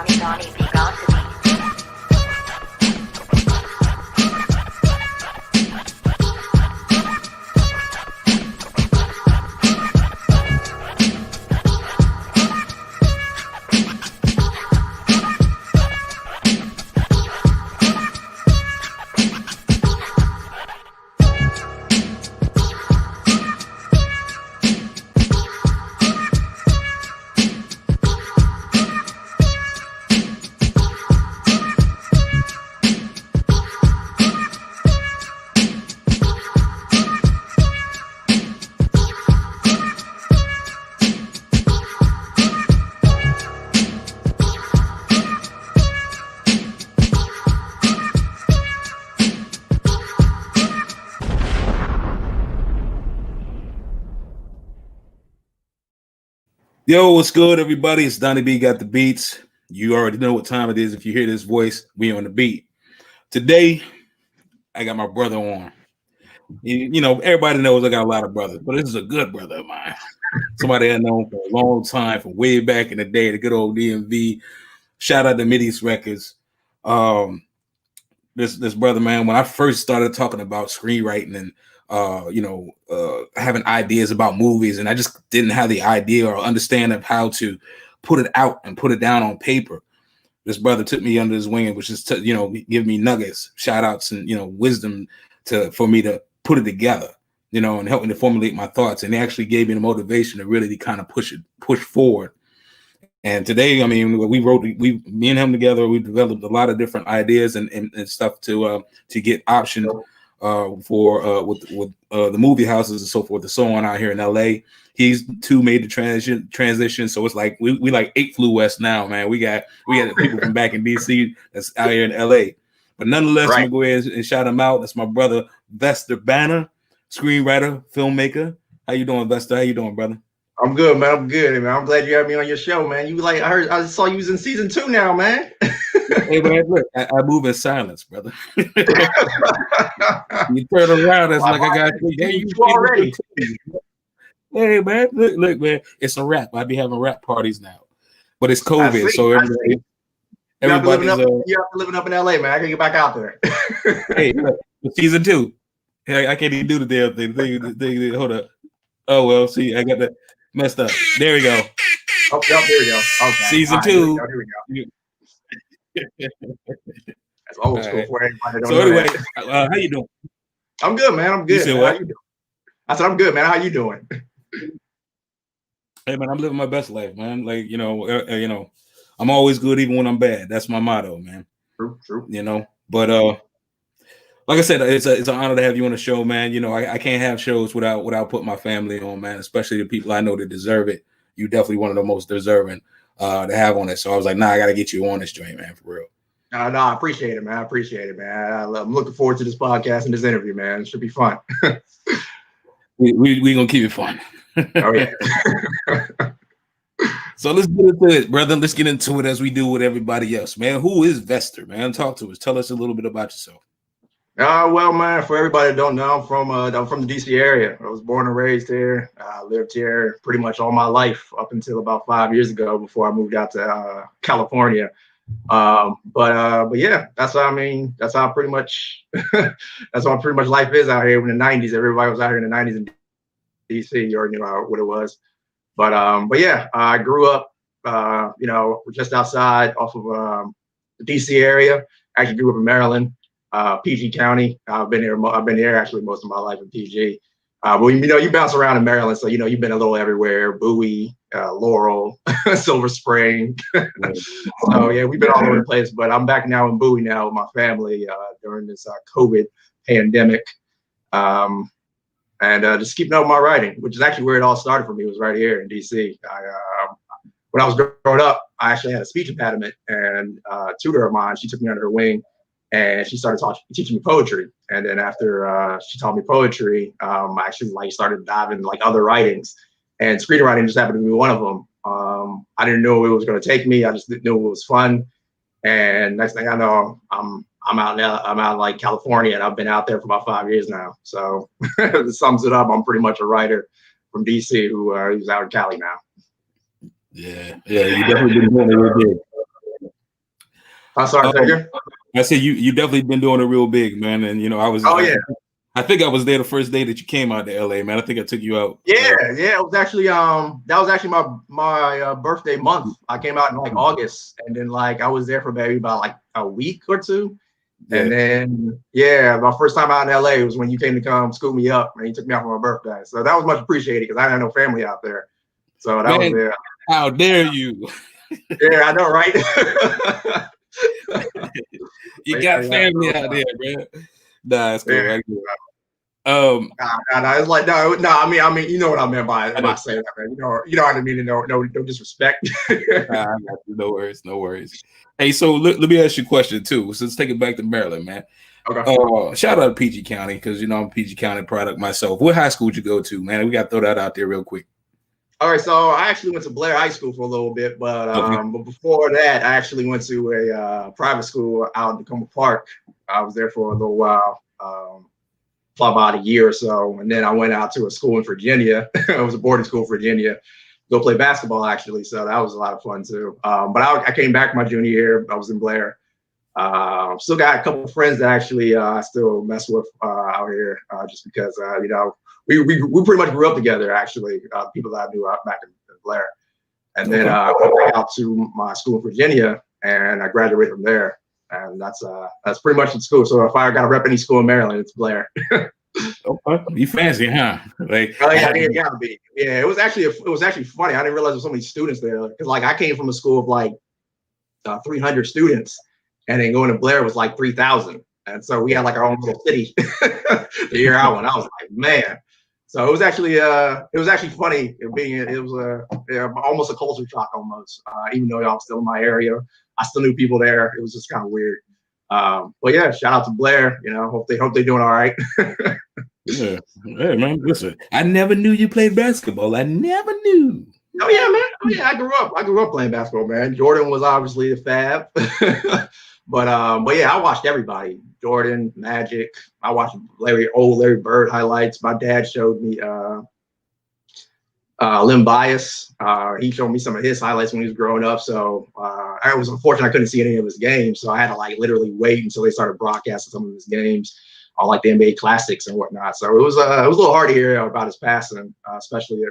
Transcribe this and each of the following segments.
Donnie B got the beats. Yo, what's good, everybody? It's Donnie B got the beats. You already know what time it is. If you hear this voice, we on the beat. Today, I got my brother on. You know, everybody knows I got a lot of brothers, but this is a good brother of mine. Somebody I know for a long time, from way back in the day, the good old DMV. Shout out to Middies Records. This brother, man, when I first started talking about screenwriting and having ideas about movies, and I just didn't have the idea or understand of how to put it out and put it down on paper. This brother took me under his wing and was just give me nuggets, shout outs, and wisdom for me to put it together, and help me to formulate my thoughts. And he actually gave me the motivation to really kind of push forward. And today, I mean, me and him together, we developed a lot of different ideas and stuff to get optioned for the movie houses and so forth and so on out here in LA. He's made the transition, so it's like we like 8 flew west now, man. We got people from back in DC that's out here in LA. But nonetheless, right. I'm gonna go ahead and shout him out. That's my brother Vester Banner, screenwriter, filmmaker. How you doing, Vester? How you doing, brother? I'm good, man. I'm good, man. I'm glad you had me on your show, man. I saw you was in season 2 now, man. Hey, man, look, I move in silence, brother. You turn around, it's like I got you already. Hey, man, look, man, it's a wrap. I be having rap parties now, but it's COVID, so everybody's. You have to living up in LA, man. I gotta get back out there. Hey, look, season 2. Hey, I can't even do the damn thing. Hold up. Oh well, see, I got that messed up. There we go. Oh, there we go. Okay. Season 2. Here we go. That's old school for everybody. So anyway, how you doing? I'm good, man. I'm good. You said what? How you doing? I said I'm good, man. How you doing? Hey, man, I'm living my best life, man. Like I'm always good even when I'm bad. That's my motto, man. True. But like I said, it's an honor to have you on the show, man. I can't have shows without putting my family on, man. Especially the people I know that deserve it. You definitely one of the most deserving to have on it. So I was like, I got to get you on this joint, man, for real. No, I appreciate it, man. I appreciate it, man. I'm looking forward to this podcast and this interview, man. It should be fun. we gonna keep it fun. Oh yeah. So let's get into it, brother. Let's get into it as we do with everybody else, man. Who is Vester, man? Talk to us. Tell us a little bit about yourself. Well, man, for everybody that don't know, I'm from the DC area. I was born and raised here. I lived here pretty much all my life up until about 5 years ago before I moved out to California. But yeah, that's how pretty much life is out here in the 90s. Everybody was out here in the 90s in DC. You already know what it was. But yeah, I grew up, just outside off of the DC area. I actually grew up in Maryland. PG County. I've been here actually most of my life in PG. But you bounce around in Maryland, so you've been a little everywhere. Bowie, Laurel, Silver Spring. So yeah, we've been all over the place. But I'm back now in Bowie now with my family during this COVID pandemic, and just keeping up with my writing, which is actually where it all started for me. Was right here in DC. When I was growing up, I actually had a speech impediment, and a tutor of mine, she took me under her wing. And she started teaching me poetry. And then after she taught me poetry, I actually started diving other writings. And screenwriting just happened to be one of them. I didn't know where it was going to take me. I just didn't know it was fun. And next thing I know, I'm out now. I'm out in California, and I've been out there for about 5 years now. So it sums it up. I'm pretty much a writer from DC who's out in Cali now. Yeah, you definitely been doing it real good. I'm sorry, Figure. I said you definitely been doing it real big, man. And you know, I think I was there the first day that you came out to LA, man. I think I took you out. Yeah. It was actually that was actually my birthday month. I came out in like August, and then like I was there for maybe about like a week or two. Yeah. And then my first time out in LA was when you came to come scoop me up, and you took me out for my birthday. So that was much appreciated because I had no family out there. So that was there. How dare you? Yeah, I know, right? You got family out there, man. Nah, it's cool. Yeah. Nah, it's like no. I mean, you know what I meant by saying that, man. You know what I mean. No disrespect. No worries. Hey, so let me ask you a question too. So let's take it back to Maryland, man. Okay. Shout out to PG County because you know I'm a PG County product myself. What high school did you go to, man? We got to throw that out there real quick. All right, so I actually went to Blair High School for a little bit, but before that, I actually went to a private school out in Tacoma Park. I was there for a little while, for about a year or so, and then I went out to a school in Virginia. It was a boarding school in Virginia. Go play basketball actually, so that was a lot of fun too. But I came back my junior year. I was in Blair. Still got a couple of friends that actually I still mess with out here, just because you know. We pretty much grew up together, actually, people that I knew out back in Blair. And then I went out to my school in Virginia, and I graduated from there. And that's pretty much the school. So if I got to rep any school in Maryland, it's Blair. Okay. You fancy, huh? Like, it gotta be. Yeah, it was actually funny. I didn't realize there were so many students there because like I came from a school of like 300 students, and then going to Blair was like 3,000. And so we had like our own little city the year I went. I was like, man. So it was actually funny. It was almost a culture shock almost. Even though I'm still in my area, I still knew people there. It was just kind of weird. But yeah, shout out to Blair. You know, hope they're doing all right. Yeah, hey man, listen. I never knew you played basketball. I never knew. Oh yeah, man. Oh yeah, I grew up playing basketball, man. Jordan was obviously the fab. But yeah, I watched everybody. Jordan, Magic. I watched Larry Bird highlights. My dad showed me Lim Bias. He showed me some of his highlights when he was growing up. So I was unfortunate I couldn't see any of his games. So I had to like literally wait until they started broadcasting some of his games on like the NBA Classics and whatnot. So it was a little hard to hear about his passing, especially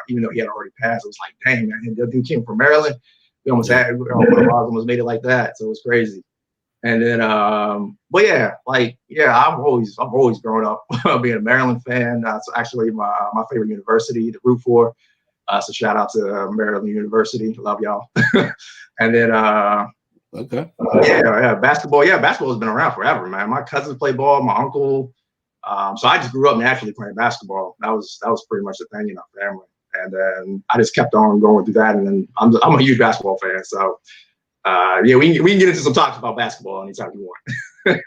even though he had already passed. It was like, dang, man, that dude came from Maryland. We almost made it like that. So it was crazy. And then, but yeah, I've always grown up being a Maryland fan. That's actually my favorite university to root for. So shout out to Maryland University. Love y'all. And then, okay. Basketball. Yeah, basketball has been around forever, man. My cousins play ball, my uncle. So I just grew up naturally playing basketball. That was pretty much the thing in our family. And then I just kept on going through that. And then I'm a huge basketball fan. So we can get into some talks about basketball anytime you want.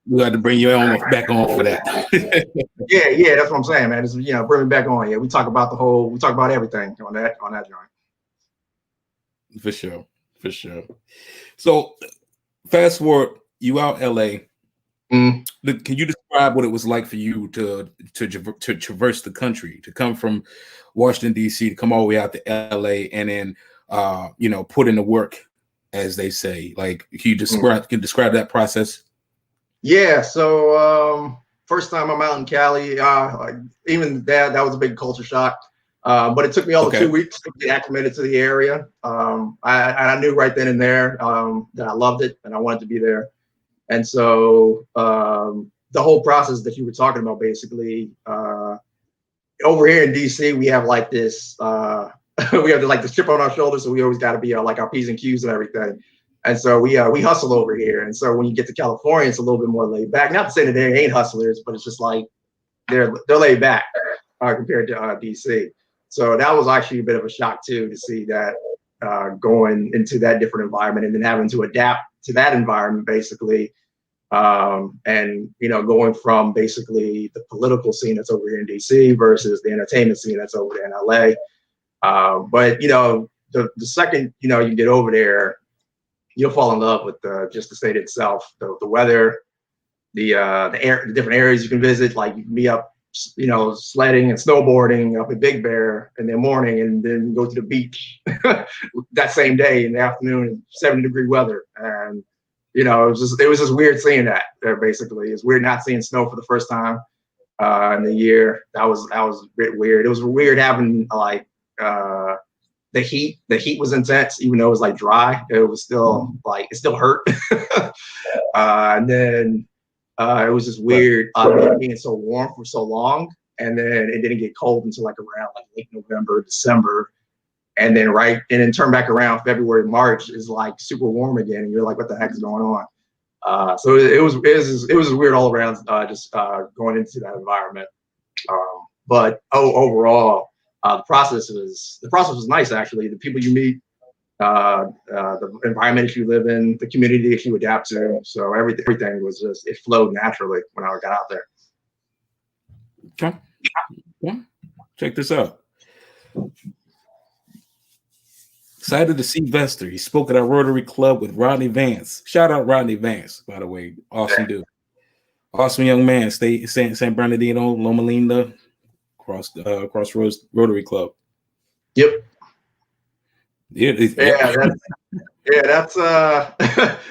We got to bring you back on for that. yeah, that's what I'm saying, man. Just, bring me back on. Yeah, we talk about everything on that joint. For sure. So fast forward, you out LA. Can you describe what it was like for you to traverse the country, to come from Washington, D.C., to come all the way out to LA and then put in the work, as they say? Like, can you describe that process? Yeah. So first time I'm out in Cali, even that was a big culture shock. But it took me all of 2 weeks to get acclimated to the area. I knew right then and there that I loved it and I wanted to be there. And so the whole process that you were talking about, basically, over here in DC, we have like this. We have like this chip on our shoulders, so we always got to be like our P's and Q's and everything. And so we hustle over here. And so when you get to California, it's a little bit more laid back. Not to say that they ain't hustlers, but it's just like they're laid back compared to DC. So that was actually a bit of a shock too, to see that going into that different environment and then having to adapt to that environment basically. And going from basically the political scene that's over here in DC versus the entertainment scene that's over there in LA. But the second you get over there, you'll fall in love with just the state itself, the weather, the air, the different areas you can visit. Like you can be up sledding and snowboarding up at Big Bear in the morning, and then go to the beach that same day in the afternoon in 70-degree weather. And it was just weird seeing that there. Basically, it's weird not seeing snow for the first time in the year. That was a bit weird. It was weird having like the heat. The heat was intense, even though it was like dry. It was still like it still hurt. And then it was just weird being so warm for so long, and then it didn't get cold until like around like late November, December, and then turn back around February, March is like super warm again, and you're like, what the heck is going on? So it was weird all around, just going into that environment. But overall, the process was nice actually. The people you meet, the environment that you live in, the community that you adapt to. So everything was just, it flowed naturally when I got out there. Okay. Yeah. Check this out. Excited to see Vester. He spoke at our Rotary Club with Rodney Vance. Shout out Rodney Vance, by the way. Awesome dude. Awesome young man. Stay San Bernardino, Loma Linda, Crossroads Rotary Club. Yep. Yeah, that's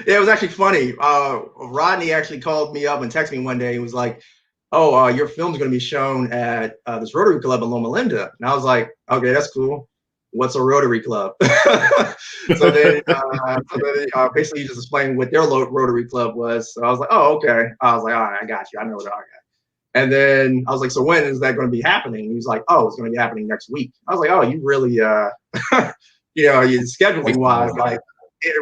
it was actually funny. Rodney actually called me up and texted me one day. He was like, "Oh, your film's going to be shown at this Rotary Club in Loma Linda." And I was like, "Okay, that's cool. What's a Rotary Club?" so then basically he just explained what their Rotary Club was. So I was like, "Oh, okay." I was like, "All right, I got you. I know what I got." And then I was like, "So when is that going to be happening?" He was like, "Oh, it's going to be happening next week." I was like, "Oh, you really you scheduling wise, like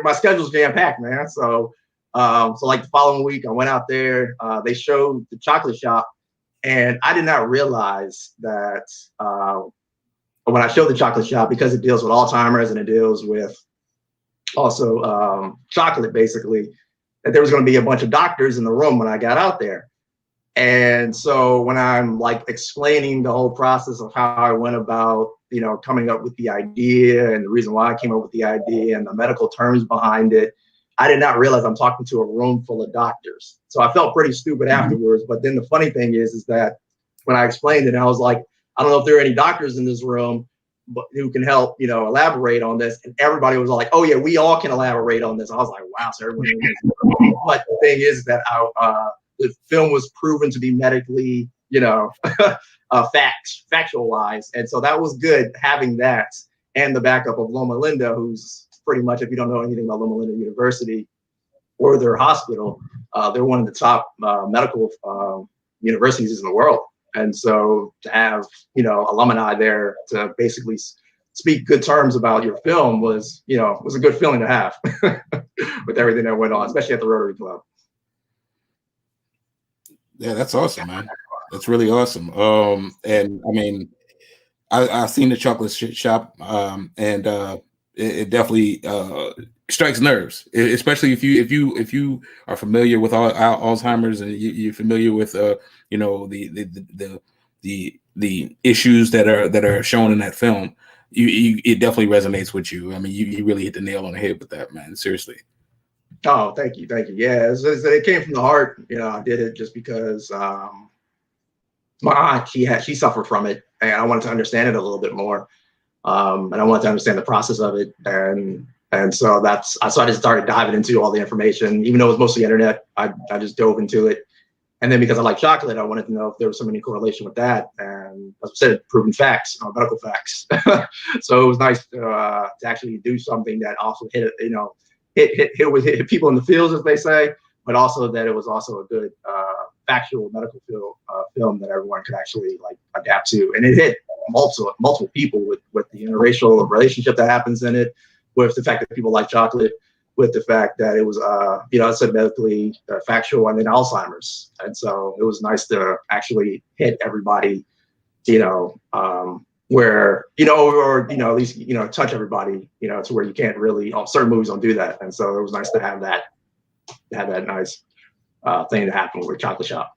my schedule's jam packed, man." So like the following week, I went out there. They showed the chocolate shop, and I did not realize that when I showed the chocolate shop, because it deals with Alzheimer's and it deals with also chocolate, basically, that there was going to be a bunch of doctors in the room when I got out there. And so when I'm like explaining the whole process of how I went about, coming up with the idea and the reason why I came up with the idea and the medical terms behind it, I did not realize I'm talking to a room full of doctors. So I felt pretty stupid afterwards. But then the funny thing is that when I explained it, I was like, I don't know if there are any doctors in this room but who can help, elaborate on this. And everybody was all like, "Oh yeah, we all can elaborate on this." I was like, wow, so everybody. But the thing is that the film was proven to be medically, factual wise. And so that was good having that and the backup of Loma Linda, who's pretty much, if you don't know anything about Loma Linda University or their hospital, they're one of the top medical universities in the world. And so to have, alumni there to basically speak good terms about your film was a good feeling to have with everything that went on, especially at the Rotary Club. Yeah, that's awesome, man. That's really awesome. And I mean, I've seen the chocolate shop, and it definitely strikes nerves, especially if you are familiar with Alzheimer's and you're familiar with the issues that are shown in that film. It definitely resonates with you. I mean, you really hit the nail on the head with that, man. Seriously. Oh, thank you. Yeah, it came from the heart. I did it just because my aunt, she suffered from it, and I wanted to understand it a little bit more, and I wanted to understand the process of it, and so I just started diving into all the information, even though it was mostly internet. I just dove into it, and then because I like chocolate, I wanted to know if there was some any correlation with that, and as I said, proven facts, medical facts. So it was nice to actually do something that also hit people in the fields, as they say, but also that it was also a good factual medical film that everyone could actually like adapt to, and it hit multiple people with the interracial relationship that happens in it, with the fact that people like chocolate, with the fact that it was I said medically factual, and then Alzheimer's, and so it was nice to actually hit everybody, where or at least touch everybody, to where you can't really. Certain movies don't do that, and so it was nice to have that nice thing to happen with Chocolate Shop.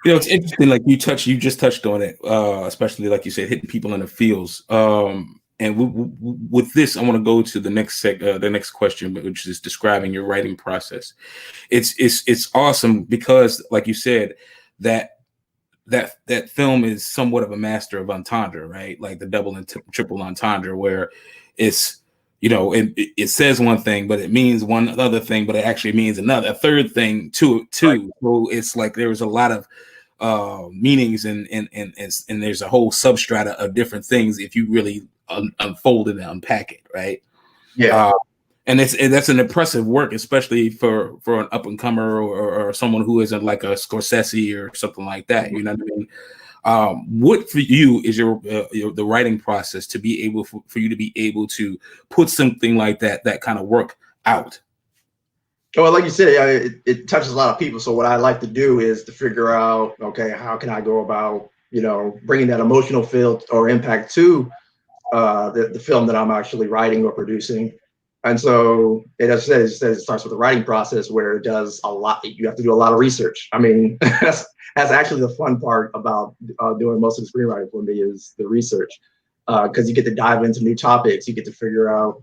It's interesting. Like you just touched on it, especially like you said, hitting people in the fields. And with this, I want to go to the next question, which is describing your writing process. It's awesome because, like you said, that that film is somewhat of a master of entendre, right? Like the double and triple entendre, where it's, you know, it says one thing, but it means one other thing, but it actually means another, a third thing too. Right. So it's like there was a lot of meanings and there's a whole substrata of different things if you really unfold it and unpack it, right? Yeah. And that's an impressive work, especially for an up and comer or someone who isn't like a Scorsese or something like that. You know what I mean? What for you is your the writing process to be able for you to be able to put something like that kind of work out? Well, like you said, it touches a lot of people. So what I like to do is to figure out, okay, how can I go about, you know, bringing that emotional feel or impact to the film that I'm actually writing or producing. And so it starts with the writing process where it does a lot. You have to do a lot of research. I mean, that's actually the fun part about doing most of the screenwriting for me is the research, because you get to dive into new topics. You get to figure out,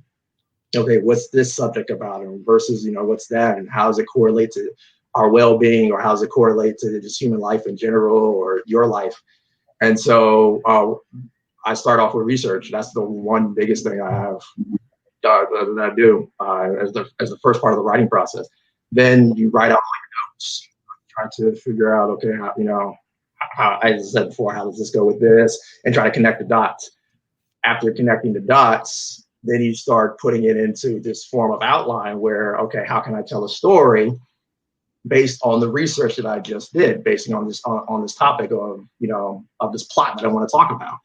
okay, what's this subject about versus, you know, what's that, and how does it correlate to our well-being, or how does it correlate to just human life in general or your life? And so I start off with research. That's the one biggest thing I have that I do as the first part of the writing process. Then you write out my notes, try to figure out, okay, how, you know, how, as I said before, how does this go with this, and try to connect the dots. After connecting the dots, then you start putting it into this form of outline where, okay, how can I tell a story based on the research that I just did, based on this topic of, you know, of this plot that I want to talk about.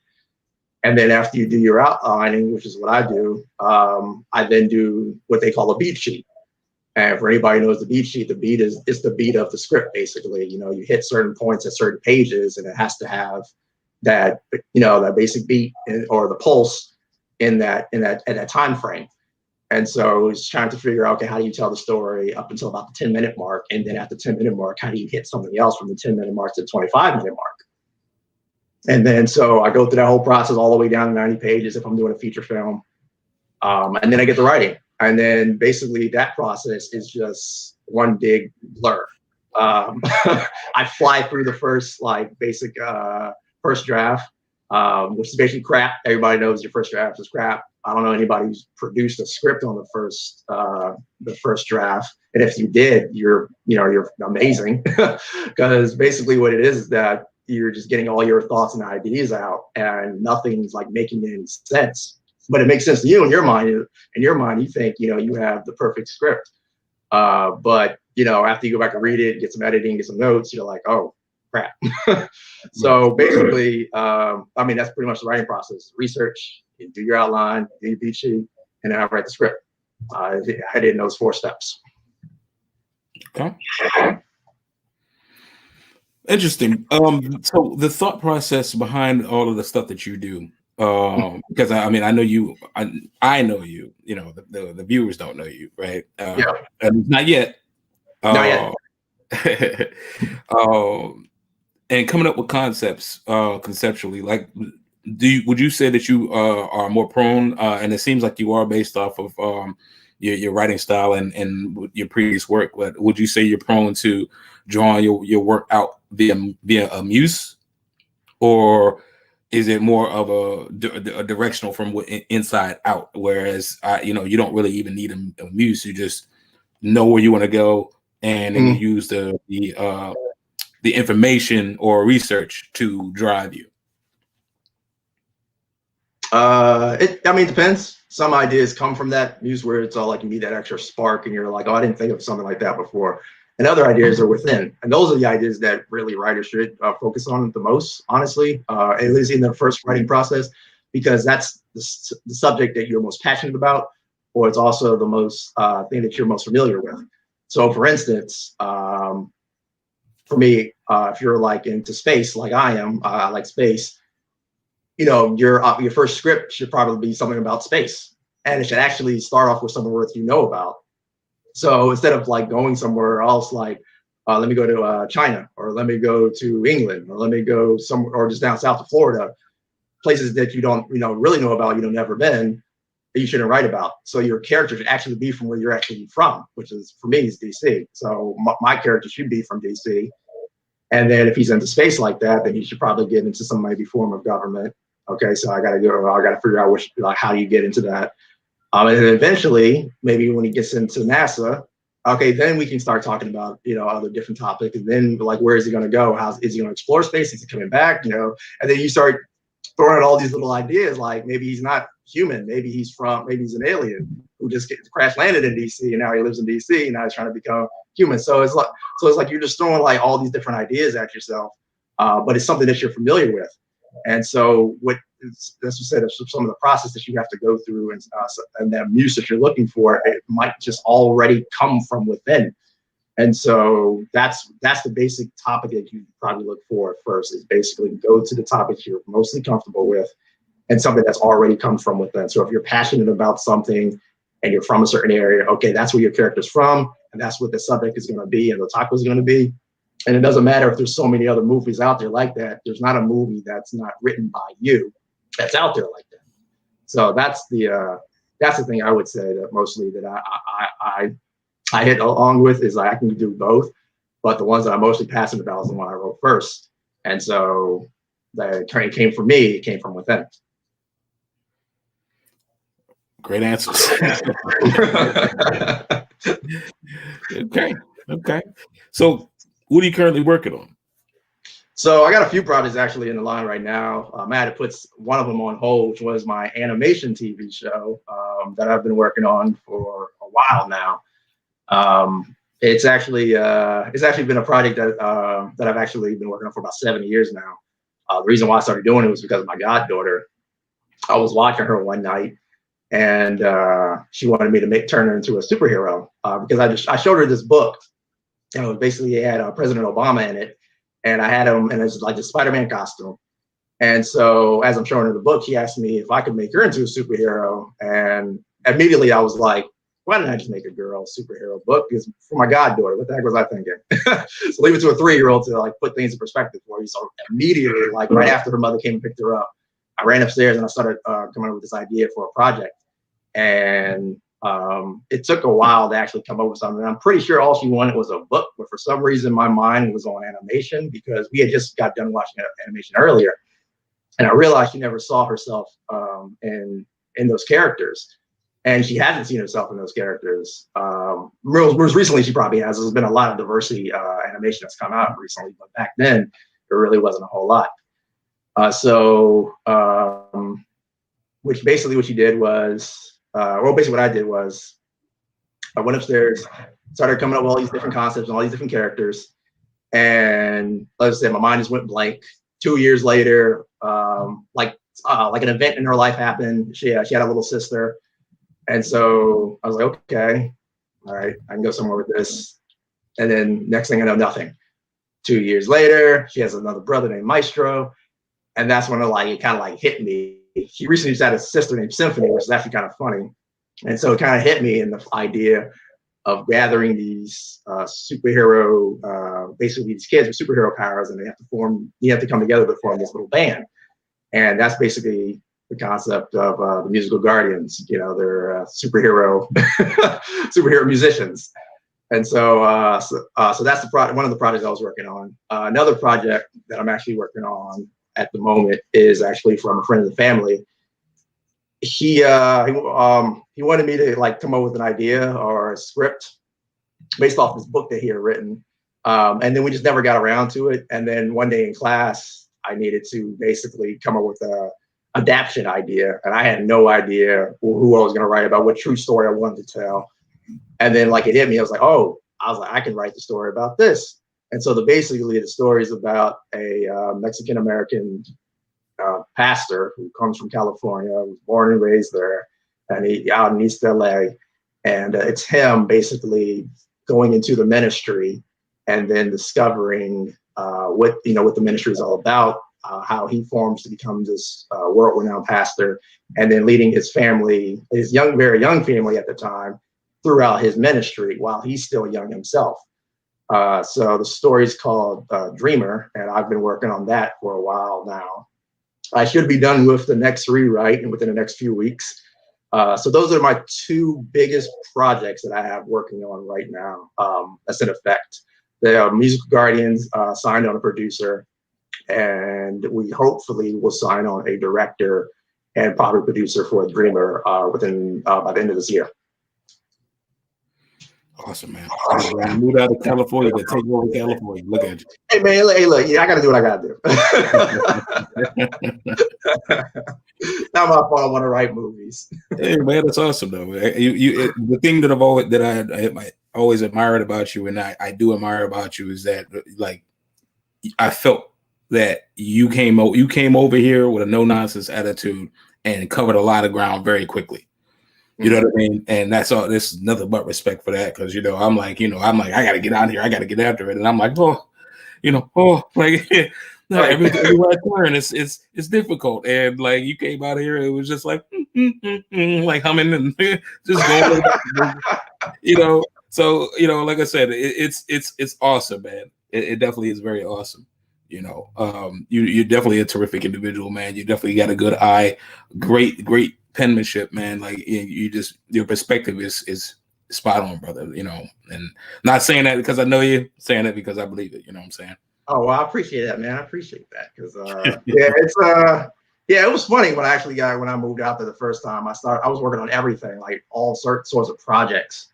And then after you do your outlining, which is what I do, I then do what they call a beat sheet. And for anybody who knows the beat sheet, the beat is the beat of the script, basically. You know, you hit certain points at certain pages, and it has to have that, you know, that basic beat or the pulse in that time frame. And so it's trying to figure out, okay, how do you tell the story up until about the 10-minute mark? And then at the 10-minute mark, how do you hit something else from the 10-minute mark to the 25-minute mark? And then so I go through that whole process all the way down to 90 pages if I'm doing a feature film. And then I get the writing. And then basically that process is just one big blur. I fly through the first like basic first draft, which is basically crap. Everybody knows your first draft is crap. I don't know anybody who's produced a script on the first draft. And if you did, you're amazing. Because basically what it is that you're just getting all your thoughts and ideas out, and nothing's like making any sense. But it makes sense to you in your mind. In your mind, you think, you know, you have the perfect script. But, you know, after you go back and read it, get some editing, get some notes, you're like, oh, crap. So basically, I mean, that's pretty much the writing process. Research, you do your outline, do your beat sheet, and then I write the script. I did in those 4 steps. Okay. Interesting. So the thought process behind all of the stuff that you do, because I mean, I know you, I know you, you know, the viewers don't know you, right? Yeah. Not yet. Not yet. And coming up with concepts, conceptually, like, would you say that you are more prone, and it seems like you are based off of your writing style and your previous work, but would you say you're prone to drawing your work out via a muse, or is it more of a directional from inside out? Whereas you know, you don't really even need a muse; you just know where you want to go, and then you use the information or research to drive you. I mean, it depends. Some ideas come from that muse where it's all like you need that extra spark, and you're like, oh, I didn't think of something like that before. And other ideas are within, and those are the ideas that really writers should focus on the most, honestly, at least in the first writing process, because that's the subject that you're most passionate about, or it's also the most thing that you're most familiar with. So, for instance, for me, if you're like into space, like I am, I like space. You know, your first script should probably be something about space, and it should actually start off with something worth you know about. So instead of like going somewhere else, like let me go to China, or let me go to England, or let me go somewhere, or just down south to Florida, places that you don't really know about, never been, that you shouldn't write about. So your character should actually be from where you're actually from, which is, for me, is DC. So my character should be from DC. And then if he's into space like that, then he should probably get into some maybe form of government. Okay, so I got to figure out which, like, how do you get into that? And then eventually, maybe when he gets into NASA, okay, then we can start talking about, you know, other different topics. And then, like, where is he going to go? Is he going to explore space? Is he coming back? You know, and then you start throwing out all these little ideas, like maybe he's not human, maybe he's an alien who just crash landed in DC, and now he lives in DC, and now he's trying to become human. So it's like you're just throwing like all these different ideas at yourself, but it's something that you're familiar with. And so that's what I said, some of the process that you have to go through, and that muse that you're looking for, it might just already come from within. And so that's the basic topic that you probably look for first, is basically go to the topics you're mostly comfortable with and something that's already come from within. So if you're passionate about something and you're from a certain area, okay, that's where your character's from, and that's what the subject is going to be, and the topic is going to be. And it doesn't matter if there's so many other movies out there like that. There's not a movie that's not written by you that's out there like that. So that's the thing I would say that mostly that I hit along with, is like I can do both, but the ones that I'm mostly passionate about is the one I wrote first. And so it came from me, it came from within. Great answers. Okay. So what are you currently working on? So I got a few projects actually in the line right now. I had to put one of them on hold, which was my animation TV show that I've been working on for a while now. It's actually been a project that I've actually been working on for about 7 years now. The reason why I started doing it was because of my goddaughter. I was watching her one night, and she wanted me to turn her into a superhero because I showed her this book. And it was basically, it had President Obama in it, and I had him, and it's like a Spider-Man costume. And so as I'm showing her the book, she asked me if I could make her into a superhero, and immediately I was like, why didn't I just make a girl superhero book? Because for my goddaughter, what the heck was I thinking? So leave it to a 3-year-old to like put things in perspective for you. So immediately, like right after her mother came and picked her up, I ran upstairs and I started coming up with this idea for a project. And it took a while to actually come up with something. I'm pretty sure all she wanted was a book, but for some reason my mind was on animation because we had just got done watching animation earlier. And I realized she never saw herself in those characters. And she hasn't seen herself in those characters. Most recently, she probably has. There's been a lot of diversity animation that's come out recently, but back then, there really wasn't a whole lot. Which basically what she did was, basically what I did was, I went upstairs, started coming up with all these different concepts and all these different characters. And like I said, my mind just went blank. 2 years later, like an event in her life happened. She had a little sister. And so I was like, okay, all right, I can go somewhere with this. And then next thing I know, nothing. 2 years later, she has another brother named Maestro. And that's when it kind of hit me. She recently just had a sister named Symphony, which is actually kind of funny. And so it kind of hit me in the idea of gathering these superhero, basically these kids with superhero powers, and you have to come together to form this little band. And that's basically the concept of the musical guardians. You know, they're superhero musicians. And so that's one of the projects I was working on. Another project that I'm actually working on at the moment is actually from a friend of the family. He wanted me to come up with an idea or a script based off this book that he had written. And then we just never got around to it. And then one day in class, I needed to basically come up with a adaptation idea. And I had no idea who I was going to write about, what true story I wanted to tell. And then it hit me. I was like, I can write the story about this. And so basically the story is about a Mexican-American pastor who comes from California, was born and raised there, and he out in East LA. And it's him basically going into the ministry and then discovering what the ministry is all about, how he forms to become this world-renowned pastor, and then leading his family, his very young family at the time, throughout his ministry while he's still young himself. So the story is called Dreamer, and I've been working on that for a while now. I should be done with the next rewrite within the next few weeks. So those are my two biggest projects that I have working on right now. That's in effect. The Musical Guardians signed on a producer, and we hopefully will sign on a director and probably producer for Dreamer within by the end of this year. Awesome, man. When you moved out of California to take over California, look at you. Hey, man, hey, look, yeah, I got to do what I got to do. Not my fault. I want to write movies. Hey, man, that's awesome, though. The thing that I always admired about you, and I do admire about you, is that, like, I felt that you came over here with a no nonsense attitude and covered a lot of ground very quickly. You know what I mean? And that's all. There's nothing but respect for that, because I'm like, I got to get out here. I got to get after it. And I'm like, like no, everywhere I turn, it's difficult. And like, you came out here, it was just like, like humming and just going, So like I said, it's awesome, man. It definitely is very awesome. You're definitely a terrific individual, man. You definitely got a good eye, great penmanship, man. Like, your perspective is spot on, brother. And not saying that because I know you, saying that because I believe it. You know what I'm saying? Oh, well, I appreciate that, man. I appreciate that, because it was funny when I moved out there the first time. I was working on everything, like all sorts of projects,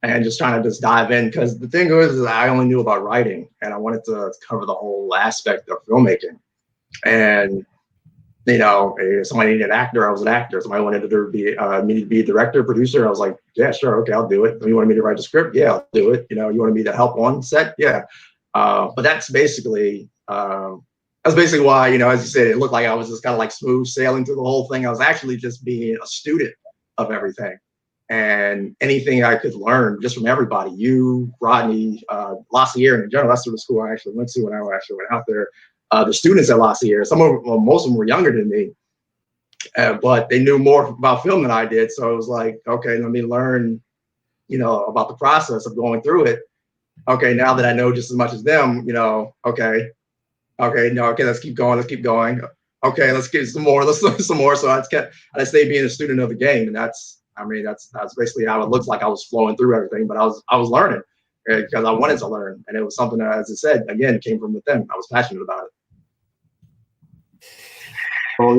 and just trying to just dive in, because the thing is I only knew about writing, and I wanted to cover the whole aspect of filmmaking. And if somebody needed an actor, I was an actor. Somebody wanted to be a director, producer. I was like, yeah, sure, okay, I'll do it. You wanted me to write the script? Yeah, I'll do it. You wanted me to help on set? Yeah. But that's basically why, as you said, it looked like I was just kind of like smooth sailing through the whole thing. I was actually just being a student of everything, and anything I could learn just from everybody. You, Rodney, Lassier, and in general, that's the school I actually went to when I actually went out there. The students at Lassier, most of them were younger than me, but they knew more about film than I did. So it was like, okay, let me learn, about the process of going through it. Okay, now that I know just as much as them, okay, let's keep going. Okay, let's get some more. Let's learn some more. So I stayed being a student of the game, and that's basically how it looks like. I was flowing through everything, but I was learning because I wanted to learn, and it was something that, as I said, again, came from within. I was passionate about it. Well,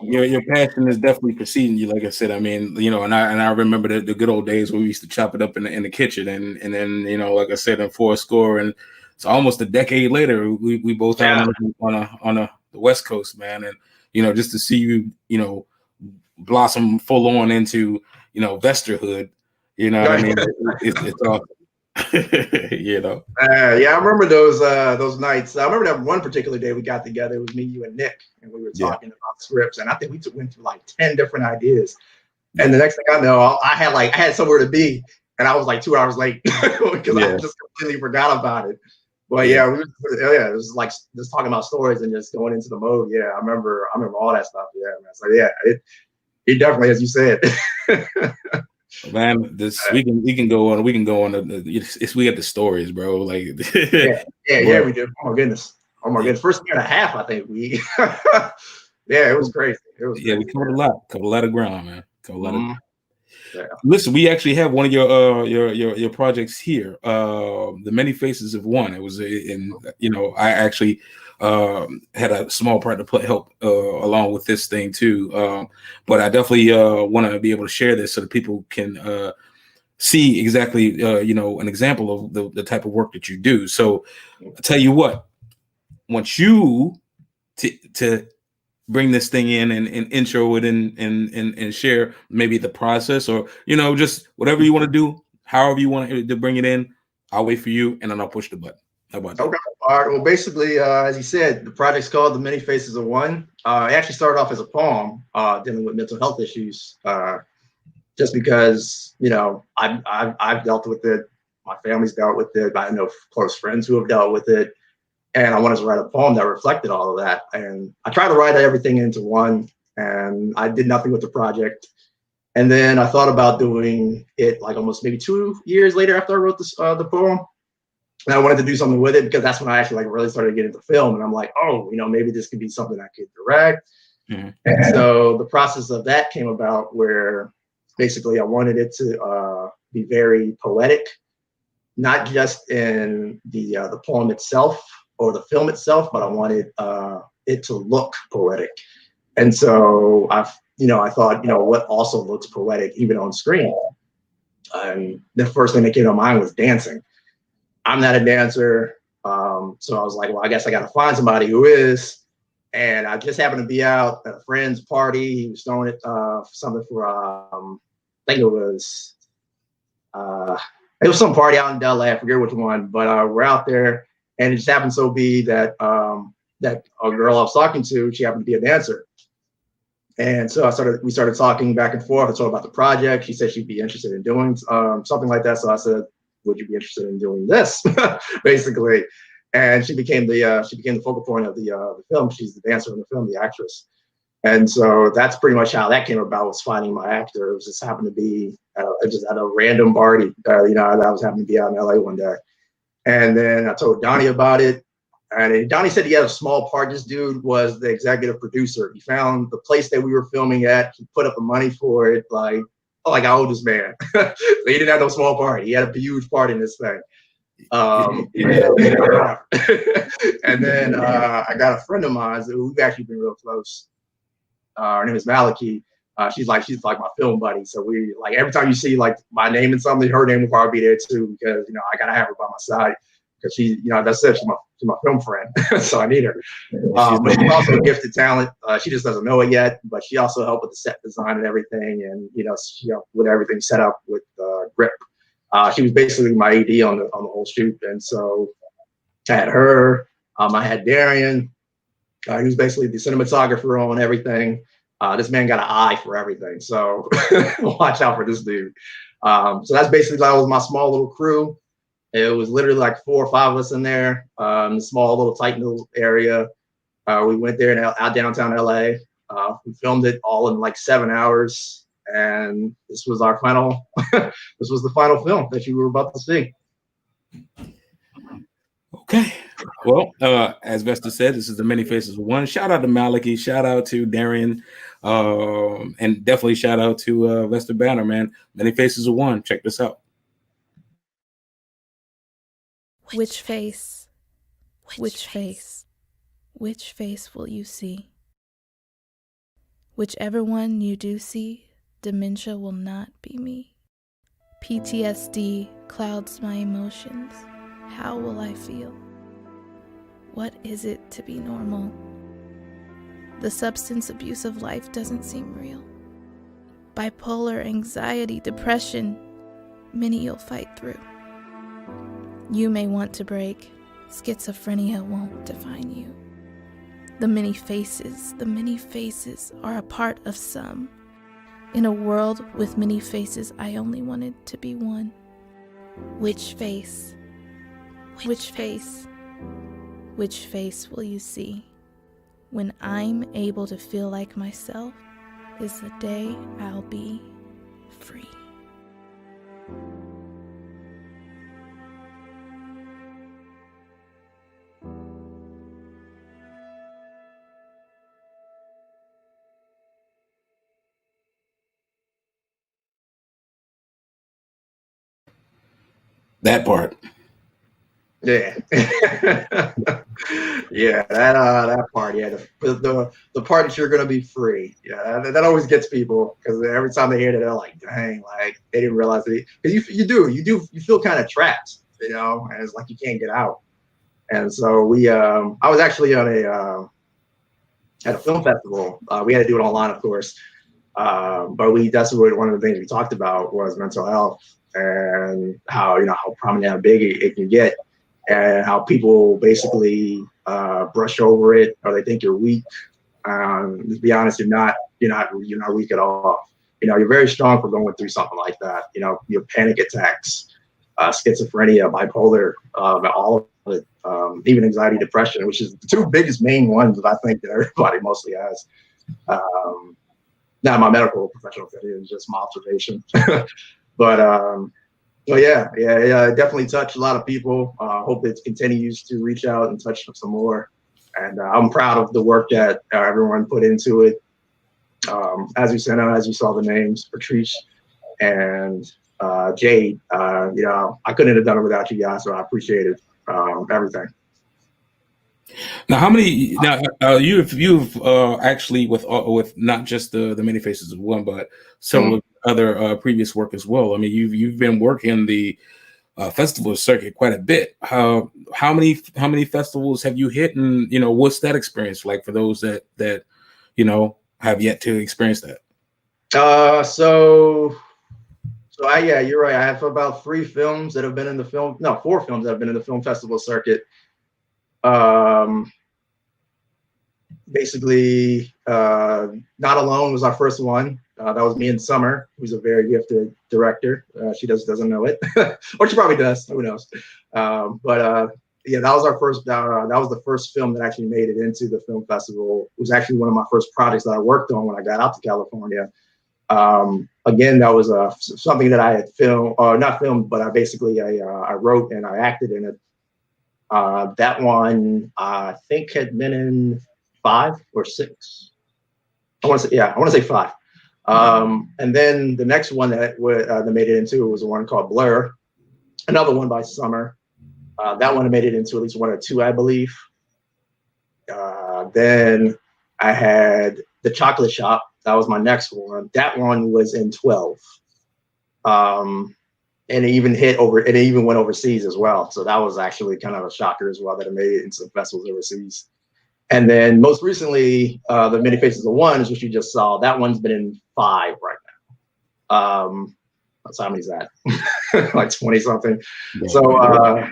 your passion is definitely preceding you. Like I said, I mean, and I remember the good old days where we used to chop it up in the kitchen, and then like I said, in fourscore, and it's almost a decade later, we both out on the West Coast, man, and just to see you blossom full on into Vesterhood, what I mean, it's awesome. Yeah, I remember those nights. I remember that one particular day we got together. It was me, you, and Nick, and we were talking about scripts, and I think we went through like 10 different ideas. And the next thing I know, I had somewhere to be, and I was like 2 hours late because I just completely forgot about it. But it was like just talking about stories and just going into the mode. Yeah, I remember all that stuff. Yeah, man. So yeah, it definitely, as you said. Man, we can go on. We got the stories, bro. Like we do. Oh my goodness. First year and a half, I think we. It was crazy. We covered a lot of ground, man. Listen, we actually have one of your projects here, The Many Faces of One. It was I actually had a small part to help along with this thing too, but I definitely want to be able to share this so that people can see exactly an example of the type of work that you do. So I'll tell you what, want you to bring this thing in and intro it and share maybe the process, or just whatever you want to do, however you want to bring it in. I'll wait for you, and then I'll push the button. How about that? Okay. All right. Well, basically, as you said, the project's called The Many Faces of One. It actually started off as a poem dealing with mental health issues, just because I've dealt with it, my family's dealt with it, I know close friends who have dealt with it. And I wanted to write a poem that reflected all of that. And I tried to write everything into one, and I did nothing with the project. And then I thought about doing it like almost maybe 2 years later after I wrote the poem. And I wanted to do something with it because that's when I actually really started getting into film. And I'm like, maybe this could be something I could direct. Mm-hmm. And so the process of that came about where basically I wanted it to be very poetic. not just in the poem itself or the film itself, but I wanted it to look poetic. And so I thought, what also looks poetic even on screen? And the first thing that came to mind was dancing. I'm not a dancer. So I was like, well, I guess I got to find somebody who is. And I just happened to be out at a friend's party. He was throwing it something for, I think it was some party out in LA. I forget which one, but we're out there, and it just happened so be that that a girl I was talking to, she happened to be a dancer. And so we started talking back and forth. I told her about the project. She said she'd be interested in doing something like that. So I said, would you be interested in doing this, basically? And she became the focal point of the film. She's the dancer in the film, the actress. And so that's pretty much how that came about, was finding my actor. It was just happened to be just at a random party. I was happening to be out in LA one day. And then I told Donnie about it. And Donnie said he had a small part. This dude was the executive producer. He found the place that we were filming at. He put up the money for it, like I owed this man. So he didn't have no small part. He had a huge part in this thing. And then I got a friend of mine who we've actually been real close. Her name is Maliki. She's like my film buddy. So we, like, every time you see like my name in something, her name will probably be there too, because I gotta have her by my side, because she, that's it. She's my film friend, so I need her. But she's also a gifted talent. She just doesn't know it yet, but she also helped with the set design and everything, and she helped with everything set up with grip. She was basically my AD on the whole shoot, and so I had her. I had Darian. He was basically the cinematographer on everything. This man got an eye for everything, so watch out for this dude. So that was my small little crew. It was literally like 4 or 5 of us in there, in a small little tight little area. We went there in downtown LA. We filmed it all in like 7 hours, and this was our final. This was the final film that you were about to see. Okay. Well, as Vester said, this is the Many Faces of One. Shout out to Maliki. Shout out to Darian. And definitely shout out to Vester Banner, man. Many Faces of One. Check this out. Which face? Which face? Which face will you see? Whichever one you do see, dementia will not be me. PTSD clouds my emotions. How will I feel? What is it to be normal? The substance abuse of life doesn't seem real. Bipolar, anxiety, depression, many you'll fight through. You may want to break. Schizophrenia won't define you. The many faces are a part of some. In a world with many faces, I only wanted to be one. Which face? Which face? Which face will you see? When I'm able to feel like myself is the day I'll be free. That part. Yeah. Yeah, that part. Yeah, the part that you're gonna be free. Yeah, that always gets people, because every time they hear that, they're like, dang, like they didn't realize it. Because you feel kind of trapped, and it's like you can't get out. And so I was actually on at a film festival. We had to do it online, of course, but that's what one of the things we talked about was mental health, and how prominent, how big it can get, and how people basically brush over it, or they think you're weak. To be honest, you're not weak at all. You're very strong for going through something like that. Your panic attacks, schizophrenia, bipolar, all of it, even anxiety, depression, which is the 2 biggest main ones that I think that everybody mostly has. Not my medical professional opinion, just my observation. But yeah, it definitely touched a lot of people. Hope it continues to reach out and touch some more. And I'm proud of the work that everyone put into it. As you saw the names, Patrice and Jade. I couldn't have done it without you guys, so I appreciated everything. Now, how many? Now, you've actually with not just the Many Faces of One, but several other previous work as well. I mean, you've been working the festival circuit quite a bit. How many festivals have you hit, and what's that experience like for those that have yet to experience that? So yeah, you're right. I have about 3 films that have been in the 4 films that have been in the film festival circuit. Basically, Not Alone was our first one. That was me and Summer, who's a very gifted director. She doesn't know it, or she probably does. Who knows? Yeah, that was our first. That was the first film that actually made it into the film festival. It was actually one of my first projects that I worked on when I got out to California. Again, that was something that I had filmed, or not filmed, but I wrote and I acted in it. That one I think had been in 5 or 6. I want to say 5. And then the next one that made it into was the one called Blur, another one by Summer. That one made it into at least 1 or 2, I believe. Then I had The Chocolate Shop. That was my next one. That one was in 12. And it even went overseas as well. So that was actually kind of a shocker as well that it made it into festivals overseas. And then most recently, The Many Faces of One, which you just saw, that one's been in 5 right now. So how many is that? Like 20 something. Yeah. So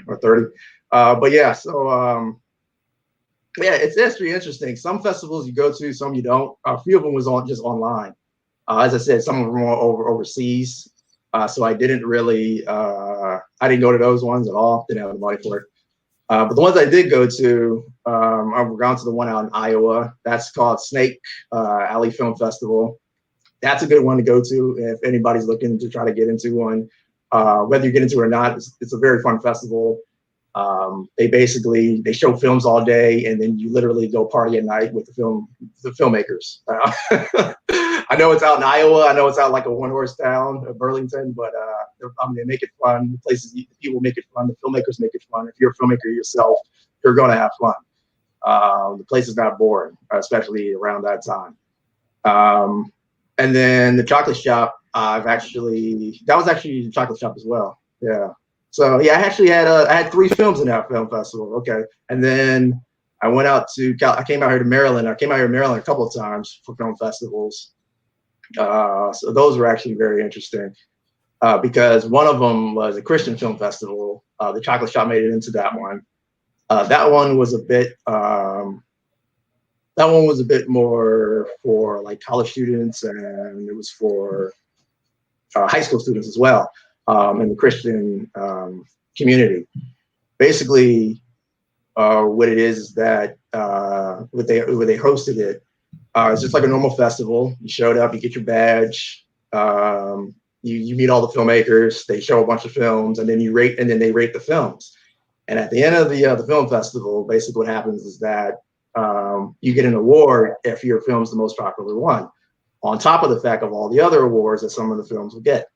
or 30. But yeah, so yeah, it's actually interesting. Some festivals you go to, some you don't. A few of them was just online. As I said, some of them were overseas. So I didn't really, I didn't go to those ones at all. Didn't have the money for it. But the ones I did go to, I've gone to the one out in Iowa. That's called Snake Alley Film Festival. That's a good one to go to if anybody's looking to try to get into one. Whether you get into it or not, it's a very fun festival. They show films all day, and then you literally go party at night with the filmmakers. I know it's out in Iowa. I know it's out like a one-horse town, Burlington, but they make it fun. The people make it fun. The filmmakers make it fun. If you're a filmmaker yourself, you're going to have fun. The place is not boring, especially around that time. And then The Chocolate Shop, that was actually The Chocolate Shop as well. Yeah. So yeah, I actually had 3 films in that film festival. Okay. And then I went out to I came out here to Maryland. I came out here to Maryland a couple of times for film festivals. So those were actually very interesting because one of them was a Christian film festival. The Chocolate Shop made it into that one. That one was a bit more for like college students, and it was for high school students as well in the Christian community. Basically, what it is that what they hosted it. It's just like a normal festival. You showed up, you get your badge, you meet all the filmmakers, they show a bunch of films, and then they rate the films. And at the end of the film festival, basically what happens is that you get an award if your film's the most popular one, on top of the fact of all the other awards that some of the films will get.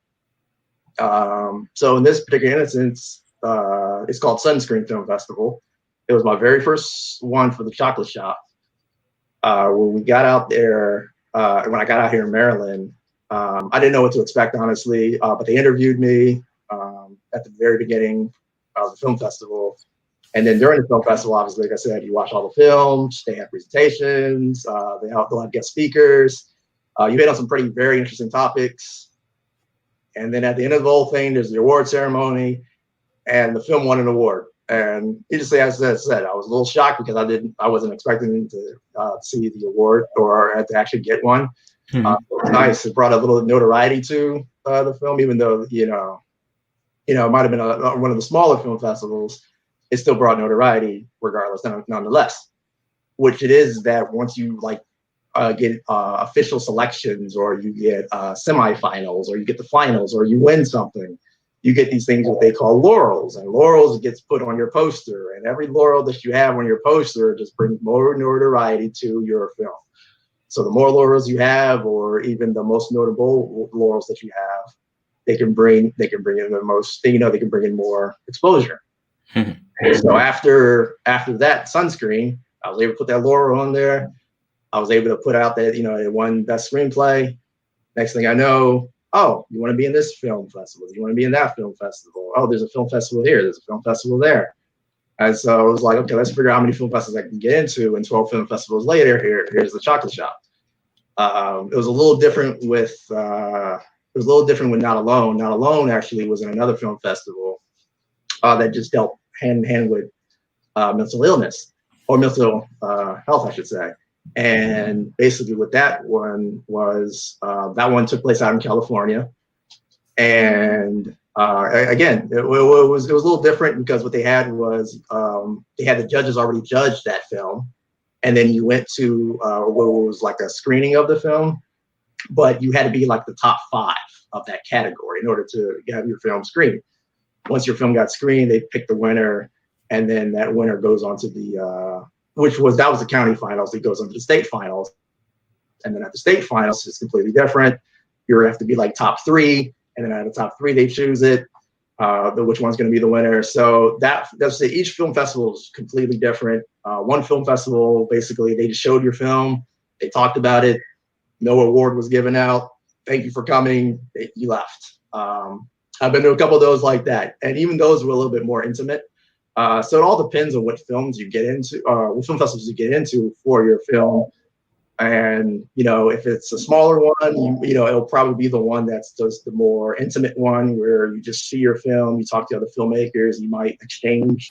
So in this particular instance, it's called Sunscreen Film Festival. It was my very first one for The Chocolate Shop. When we got out there, when I got out here in Maryland, I didn't know what to expect, honestly, but they interviewed me at the very beginning of the film festival. And then during the film festival, obviously, like I said, you watch all the films, they have presentations, they'll have guest speakers. You hit on some very interesting topics. And then at the end of the whole thing, there's the award ceremony, and the film won an award. And as I said, I was a little shocked because I wasn't expecting to see the award or to actually get one. It was nice. It brought a little notoriety to the film, even though it might have been one of the smaller film festivals. It still brought notoriety, regardless, nonetheless. Which it is that once you get official selections, or you get semifinals, or you get the finals, or you win something, you get these things what they call laurels, and laurels gets put on your poster, and every laurel that you have on your poster just brings more notoriety to your film. So the more laurels you have, or even the most notable laurels that you have, they can bring in the most, they can bring in more exposure. And so after that sunscreen, I was able to put that Laura on there. I was able to put out that, it won best screenplay. Next thing I know, oh, you want to be in this film festival? You want to be in that film festival? Oh, there's a film festival here. There's a film festival there. And so I was like, okay, let's figure out how many film festivals I can get into. And 12 film festivals later, here's the chocolate shop. It was a little different with Not Alone. Not Alone actually was in another film festival that just dealt hand in hand with mental illness, or mental health, I should say. And basically what that one was, that one took place out in California. And again, it was a little different because what they had was they had the judges already judged that film. And then you went to what was like a screening of the film, but you had to be like the top 5 of that category in order to have your film screened. Once your film got screened, they picked the winner, and then that winner goes on to the, that was the county finals. It goes on to the state finals. And then at the state finals, it's completely different. You have to be like top 3, and then out of the top 3, they choose it. Which one's going to be the winner. So that's each film festival is completely different. One film festival, basically, they just showed your film, they talked about it, no award was given out. Thank you for coming. You left. I've been to a couple of those like that, and even those were a little bit more intimate. So it all depends on what films you get into, what film festivals you get into for your film. And, if it's a smaller one, it'll probably be the one that's just the more intimate one where you just see your film, you talk to other filmmakers, you might exchange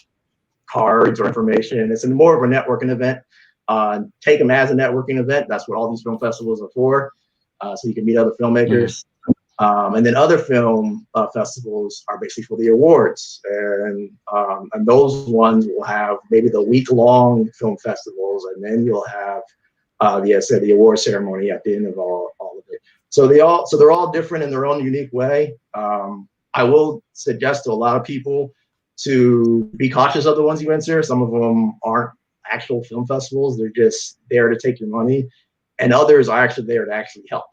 cards or information. It's more of a networking event. Take them as a networking event. That's what all these film festivals are for. So you can meet other filmmakers. And then other film festivals are basically for the awards. And those ones will have maybe the week-long film festivals, and then you'll have the award ceremony at the end of all of it. So they're all different in their own unique way. I will suggest to a lot of people to be cautious of the ones you enter. Some of them aren't actual film festivals. They're just there to take your money. And others are actually there to actually help.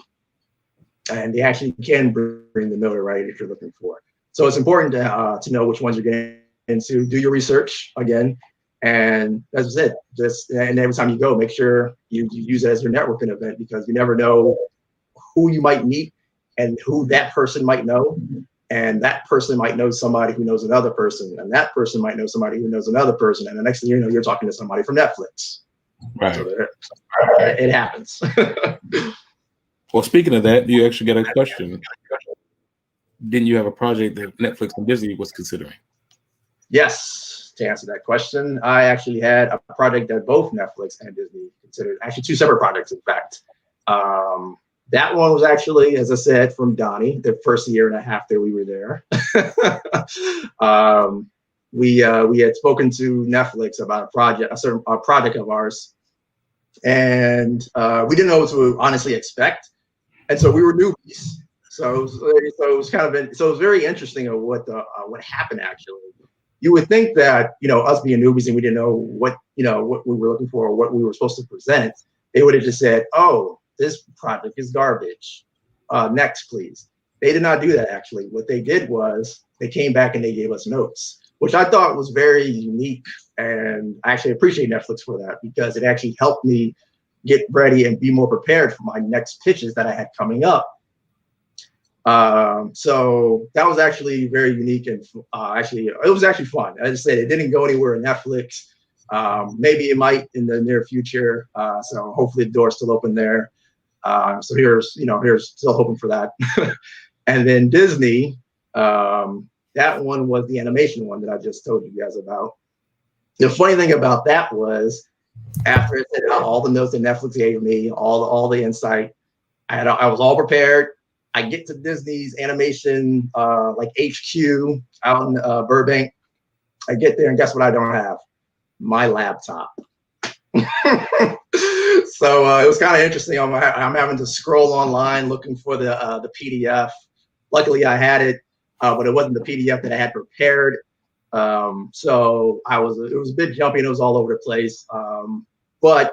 And they actually can bring the notoriety that you're looking for. So it's important to know which ones you're getting into. Do your research again. And that's it. And every time you go, make sure you use it as your networking event, because you never know who you might meet and who that person might know. And that person might know somebody who knows another person. And that person might know somebody who knows another person. And the next thing you know, you're talking to somebody from Netflix. Right. So it happens. Well, speaking of that, you actually got a question. Didn't you have a project that Netflix and Disney was considering? Yes, to answer that question, I actually had a project that both Netflix and Disney considered, actually 2 separate projects, in fact. That one was actually, as I said, from Donnie, the first year and a half that we were there. We had spoken to Netflix about a project of ours, and we didn't know what to honestly expect. And so we were newbies. So it was very interesting of what happened actually. You would think that, us being newbies and we didn't know what we were looking for or what we were supposed to present, they would have just said, oh, this project is garbage. Next, please. They did not do that, actually. What they did was they came back and they gave us notes, which I thought was very unique. And I actually appreciate Netflix for that, because it actually helped me get ready and be more prepared for my next pitches that I had coming up. So that was actually very unique, and it was actually fun. As I said, it didn't go anywhere in Netflix. Maybe it might in the near future. So hopefully the door's still open there. So here's still hoping for that. And then Disney, that one was the animation one that I just told you guys about. The funny thing about that was, after it said all the notes that Netflix gave me, all the insight, I was all prepared. I get to Disney's animation like HQ out in Burbank. I get there and guess what I don't have? My laptop. So it was kind of interesting. I'm having to scroll online looking for the PDF. Luckily I had it, but it wasn't the PDF that I had prepared. So it was a bit jumpy and it was all over the place. But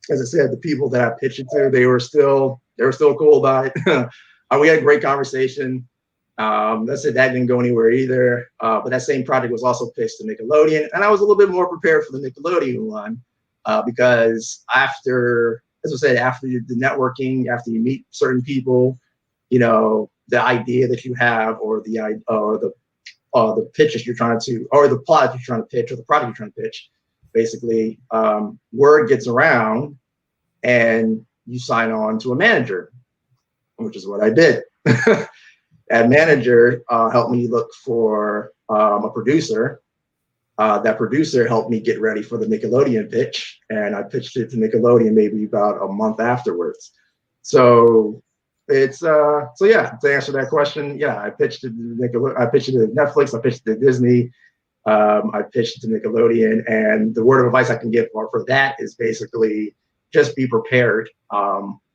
as I said, the people that I pitched it to, they were still cool about it. We had a great conversation. That's it. That didn't go anywhere either. But that same project was also pitched to Nickelodeon, and I was a little bit more prepared for the Nickelodeon one because after, as I said, after the networking, after you meet certain people, you know, the idea that you have, or the pitches you're trying to, or the plot you're trying to pitch, or the product you're trying to pitch, basically, word gets around, and you sign on to a manager, which is what I did. That manager helped me look for a producer. That producer helped me get ready for the Nickelodeon pitch, and I pitched it to Nickelodeon maybe about a month afterwards. So it's so yeah. To answer that question, yeah, I pitched it to I pitched it to Netflix. I pitched it to Disney. I pitched it to Nickelodeon, and the word of advice I can give for that is basically just be prepared,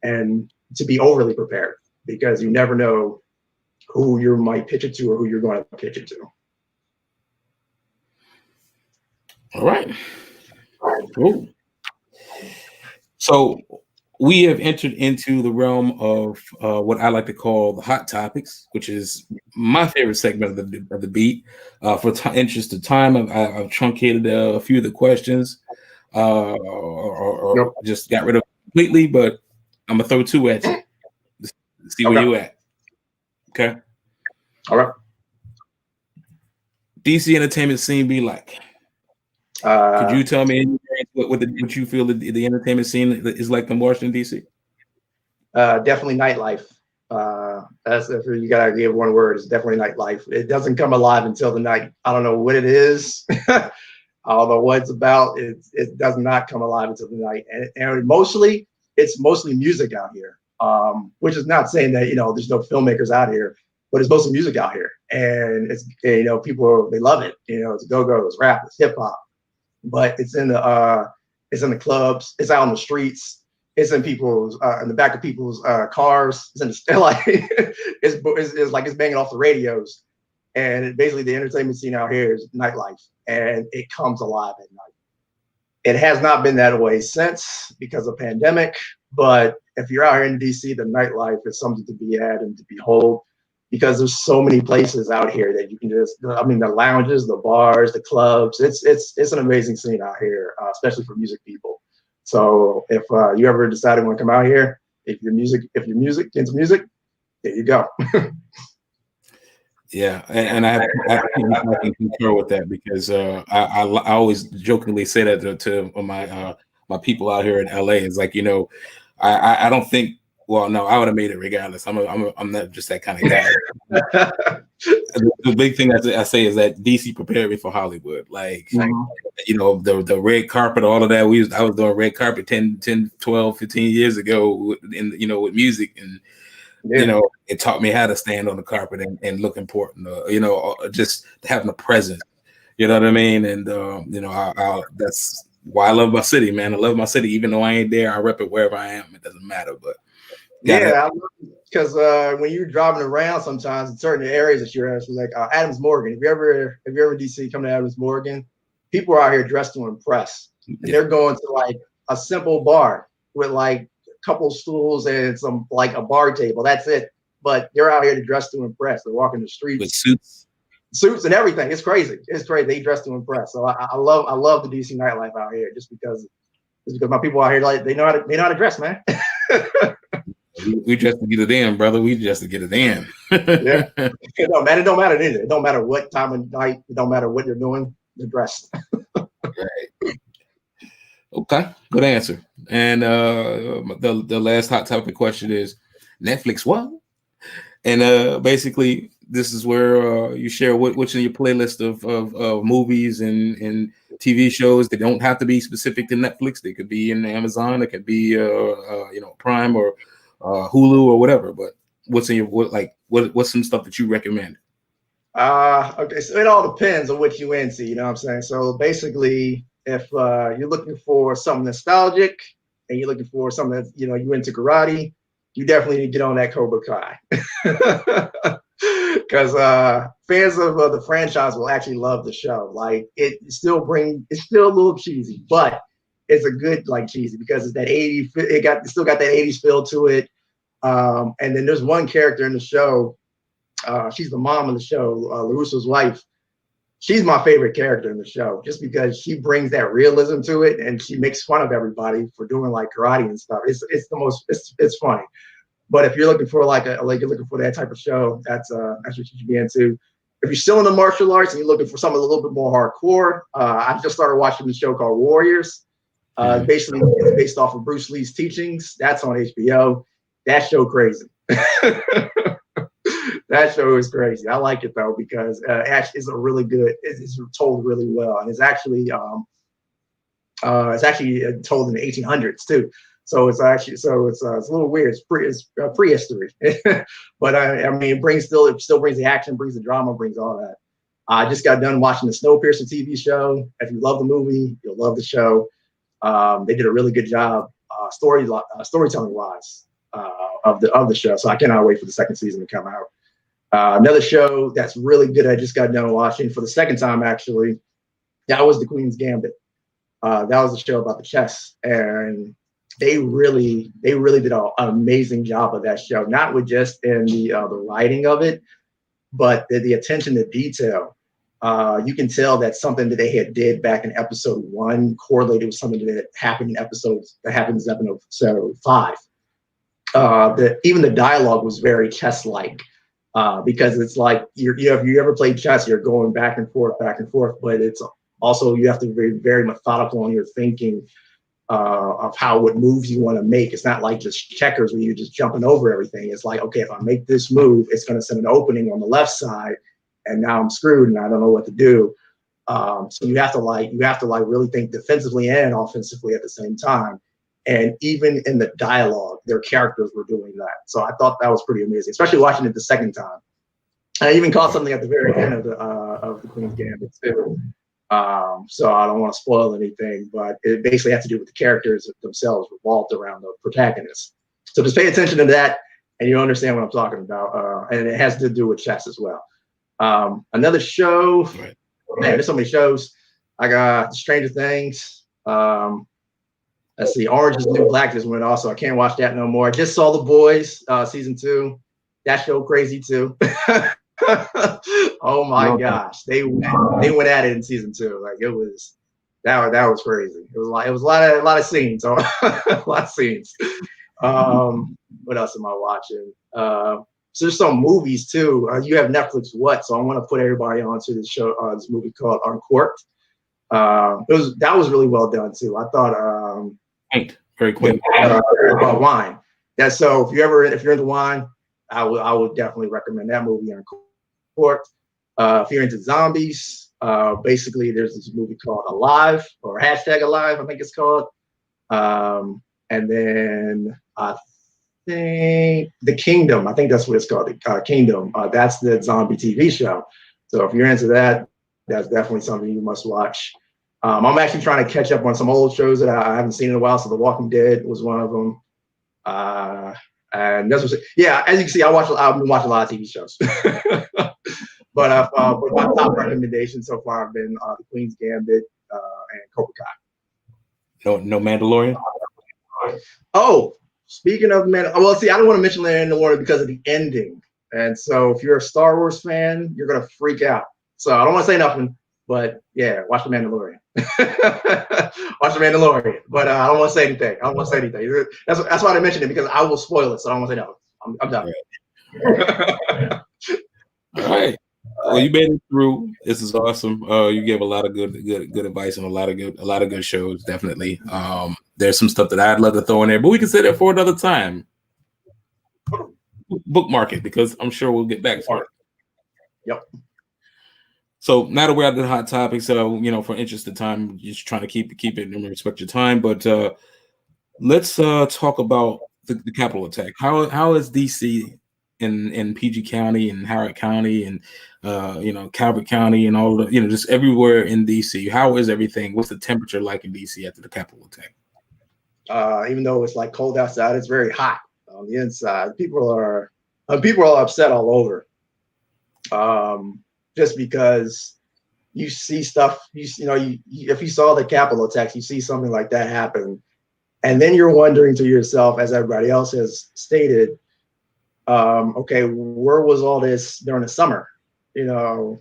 and to be overly prepared, because you never know who you might pitch it to or who you're going to pitch it to. All right. Cool. So we have entered into the realm of what I like to call the hot topics, which is my favorite segment of the beat. For interest of time, I've truncated a few of the questions, or just got rid of completely. But I'm gonna throw two at you to see where you at. Okay. All right. DC entertainment scene be like? Could you tell me what you feel the entertainment scene is like in Washington, D.C.? Definitely nightlife. That's if you gotta give one word. It's definitely nightlife. It doesn't come alive until the night. I don't know what it is. I don't know what it's about. It does not come alive until the night. And it's mostly music out here. Which is not saying that, you know, there's no filmmakers out here, but it's mostly music out here. And it's, you know, people, they love it. You know, it's go-go, it's rap, it's hip hop. But it's in the clubs, it's out on the streets, it's in people's in the back of people's cars, it's in the like it's like it's banging off the radios. And basically the entertainment scene out here is nightlife, and it comes alive at night. It has not been that way since, because of pandemic, but if you're out here in DC, the nightlife is something to be had and to behold, because there's so many places out here that you can just, I mean, the lounges, the bars, the clubs, it's an amazing scene out here, especially for music people. So if you ever decided to want to come out here, if you're into music, there you go. Yeah, and I can concur with that, because I always jokingly say that to my people out here in LA. It's like, you know, I don't think. Well, no, I would have made it regardless. I'm not just that kind of guy. The big thing I say is that DC prepared me for Hollywood. Like, you know, the red carpet, all of that. I was doing red carpet 10, 12, 15 years ago, you know, with music, and you know, it taught me how to stand on the carpet and look important. You know, just having a presence. You know what I mean? And you know, that's why I love my city, man. I love my city, even though I ain't there. I rep it wherever I am. It doesn't matter, but. Yeah, because when you're driving around, sometimes in certain areas that you're actually like Adams Morgan. If you ever DC, come to Adams Morgan, people are out here dressed to impress. And they're going to like a simple bar with like a couple stools and some like a bar table. That's it. But they're out here to dress to impress. They're walking the streets with suits and everything. It's crazy. It's crazy. They dress to impress. So I love the DC nightlife out here, just because my people out here, like, they know how to dress, man. We just to get it in, brother. We just to get it in. Yeah. It don't matter either. It don't matter what time of night. It don't matter what you're doing. You're dressed. Right. Okay. Good answer. And the last hot topic question is Netflix what? And basically, this is where you share what's in your playlist of movies and TV shows. They don't have to be specific to Netflix. They could be in Amazon. It could be you know, Prime or Hulu or whatever. But what's in your what's some stuff that you recommend? Okay, so it all depends on what you into. You know what I'm saying? So basically, if you're looking for something nostalgic and you're looking for something that, you know, you into karate, you definitely need to get on that Cobra Kai. Because fans of the franchise will actually love the show. Like, it's still a little cheesy, but it's a good, like, cheesy, because it's that 80s. It still got that 80s feel to it. And then there's one character in the show she's the mom of the show, LaRusso's wife. She's my favorite character in the show, just because she brings that realism to it, and she makes fun of everybody for doing like karate and stuff. It's funny. But if you're looking for you're looking for that type of show, that's what you should be into. If you're still in the martial arts and you're looking for something a little bit more hardcore, I just started watching the show called Warriors. Basically, it's based off of Bruce Lee's teachings. That's on HBO. That show crazy. That show is crazy. I like it though because actually it's a really good. It's told really well, and it's actually told in the 1800s too. So it's a little weird. It's prehistory, but I mean, it still brings the action, brings the drama, brings all that. I just got done watching the Snowpiercer TV show. If you love the movie, you'll love the show. They did a really good job storytelling wise of the show. So I cannot wait for the second season to come out. Another show that's really good I just got done watching for the second time actually. That was The Queen's Gambit. That was a show about the chess, and they really did an amazing job of that show. Not with just in the writing of it, but the attention to detail. You can tell that something that they had did back in episode 1 correlated with something that happened in episode 5. Even the dialogue was very chess-like, because it's like if you ever played chess, you're going back and forth, but it's also you have to be very methodical in your thinking of what moves you want to make. It's not like just checkers where you're just jumping over everything. It's like, okay, if I make this move, it's going to send an opening on the left side, and now I'm screwed and I don't know what to do. So you have to really think defensively and offensively at the same time. And even in the dialogue, their characters were doing that. So I thought that was pretty amazing, especially watching it the second time. I even caught something at the very end of the Queen's Gambit too. So I don't want to spoil anything, but it basically had to do with the characters themselves revolved around the protagonist. So just pay attention to that, and you'll understand what I'm talking about. And it has to do with chess as well. Another show, man, there's so many shows. I got Stranger Things. Let's see, Orange is the New Black just went off, so I can't watch that no more. I just saw The Boys season 2. That show crazy too. Oh my gosh, they went at it in season 2. Like it was that was crazy. It was a lot of scenes. A lot of scenes. What else am I watching? So there's some movies too. You have Netflix, so I want to put everybody onto this show. This movie called Uncorked. That was really well done too. I thought. Very quick. About wine. Yeah. So if you're into wine, I would definitely recommend that movie, Uncorked. If you're into zombies, basically there's this movie called Alive or #Alive, I think it's called. And then I think The Kingdom. I think that's what it's called. The Kingdom. That's the zombie TV show. So if you're into that, that's definitely something you must watch. I'm actually trying to catch up on some old shows that I haven't seen in a while. So The Walking Dead was one of them. And that's as you can see, I've been watching a lot of TV shows. But my top recommendations so far have been The Queen's Gambit and Cobra Kai. No Mandalorian? Oh, speaking of well, see, I don't want to mention Mandalorian because of the ending. And so if you're a Star Wars fan, you're going to freak out. So I don't want to say nothing, but yeah, watch The Mandalorian. Watch The Mandalorian. But I don't want to say anything. That's why I mentioned it, because I will spoil it. So I don't want to say nothing. I'm done. All right. Well, you made it through. This is awesome. You gave a lot of good advice and a lot of good shows. Definitely. There's some stuff that I'd love to throw in there, but we can say that for another time. Bookmark it, because I'm sure we'll get back to it. Yep. So now that we're at the hot topics, for interest of time, just trying to keep it and respect your time. But let's talk about the Capitol attack. How is DC in PG County and Howard County and Calvert County and all the just everywhere in DC? How is everything? What's the temperature like in DC after the Capitol attack? Even though it's like cold outside, it's very hot on the inside. People are upset all over. Just because you see stuff, if you saw the Capitol attacks, you see something like that happen, and then you're wondering to yourself, as everybody else has stated, okay, where was all this during the summer? You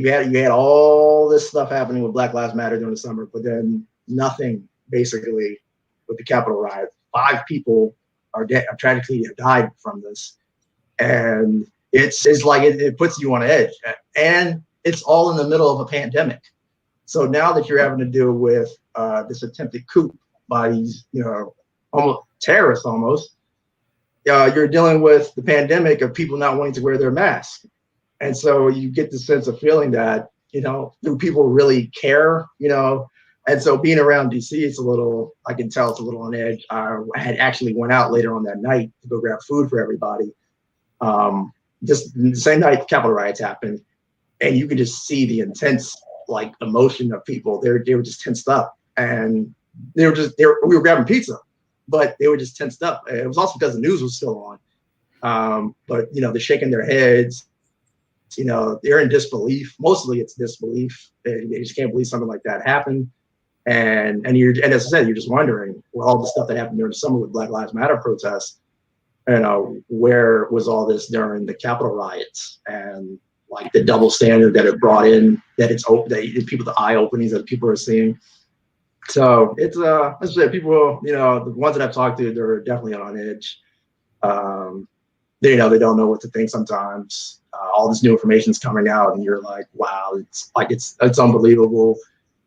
had all this stuff happening with Black Lives Matter during the summer, but then nothing basically with the Capitol riot. 5 people are tragically died from this, and it's like it puts you on edge, and it's all in the middle of a pandemic. So now that you're having to deal with this attempted coup by these, almost terrorists, you're dealing with the pandemic of people not wanting to wear their mask. And so you get the sense of feeling that, do people really care, And so being around DC, I can tell it's a little on edge. I had actually went out later on that night to go grab food for everybody. Just the same night the Capitol riots happened. And you could just see the intense emotion of people. They were just tensed up, and we were grabbing pizza, but they were just tensed up. It was also because the news was still on. But they're shaking their heads. They're in disbelief. Mostly it's disbelief. They just can't believe something like that happened. And as I said, you're just wondering, well, all the stuff that happened during the summer with Black Lives Matter protests, where was all this during the Capitol riots, and the double standard that it brought in, that it's open, the eye openings that people are seeing. So it's as I said, people, the ones that I've talked to, they're definitely on edge. They don't know what to think sometimes. All this new information is coming out, and you're like, wow, it's unbelievable.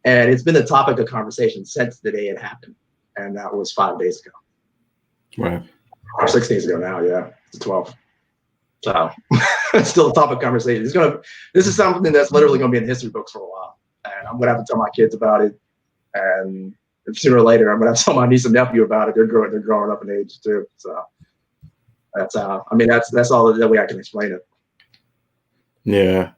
And it's been the topic of conversation since the day it happened, and that was 5 days ago. Right. Or 6 days ago now, yeah, it's 12. So it's still a topic of conversation. This is something that's literally going to be in the history books for a while, and I'm going to have to tell my kids about it. And sooner or later, I'm going to have to tell my niece and nephew about it. They're growing up in age too. So that's that's all the way I can explain it. Yeah.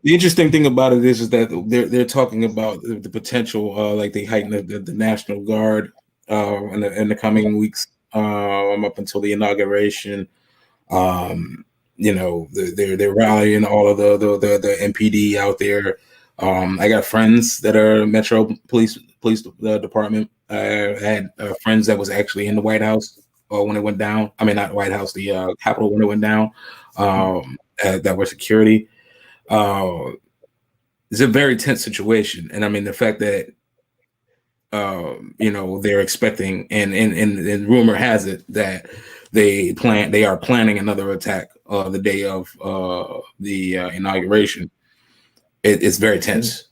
The interesting thing about it is that they're talking about the potential, they heighten the National Guard in the coming weeks, up until the inauguration. They're rallying all of the MPD out there. I got friends that are Metro Police Department. I had friends that was actually in the White House when it went down. I mean, not the White House, the Capitol when it went down. That were security. It's a very tense situation, and I mean the fact that they're expecting, and rumor has it that they are planning another attack the day of the inauguration. It's very tense,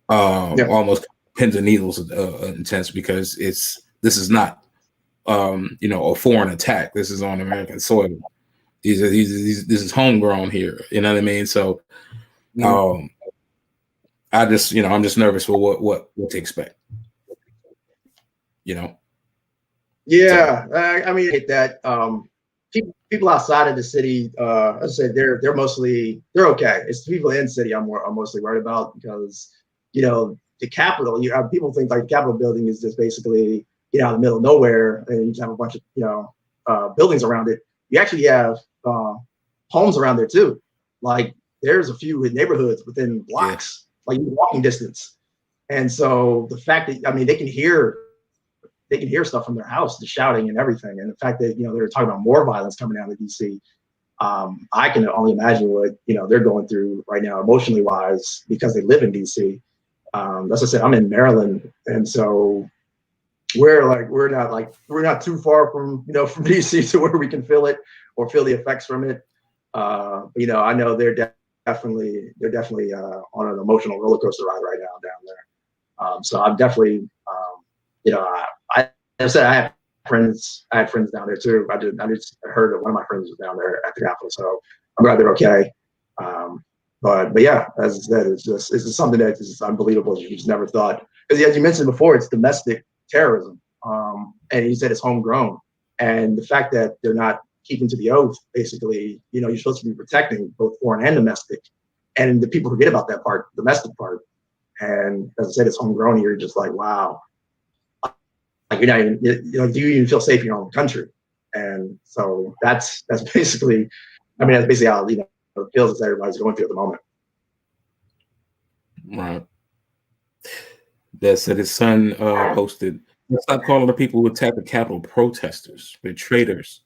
almost pins and needles intense, because this is not a foreign attack. This is on American soil. This is homegrown here. You know what I mean? So I'm just nervous for what to expect. Yeah, so. I mean, that people outside of the city, as I said, they're okay. It's the people in the city I'm mostly worried about, because the Capitol. People think the Capitol building is just basically in the middle of nowhere, and you have a bunch of buildings around it. You actually have homes around there too. There's a few neighborhoods within blocks, walking distance. And so the fact that they can hear stuff from their house, the shouting and everything, and the fact that they're talking about more violence coming out of DC. I can only imagine what they're going through right now, emotionally wise, because they live in DC. As I said, I'm in Maryland, and so we're not too far from from DC to where we can feel it or feel the effects from it. I know they're definitely on an emotional roller coaster ride right now down there. So I'm definitely I said I had friends down there too. I just heard that one of my friends was down there at the Capitol, so I'm glad they're okay. But yeah, as I said, it's just something that is unbelievable. You just never thought, because as you mentioned before, it's domestic terrorism, and you said it's homegrown, and the fact that they're not keeping to the oath, basically, you're supposed to be protecting both foreign and domestic, and the people forget about that part, domestic part. And as I said, it's homegrown. You're just like, wow. You're not even, do you even feel safe in your own country? And so that's basically, that's basically how it feels that everybody's going through at the moment. Right. That said, his son posted, "Stop calling the people who attack the Capitol protesters. They're traitors.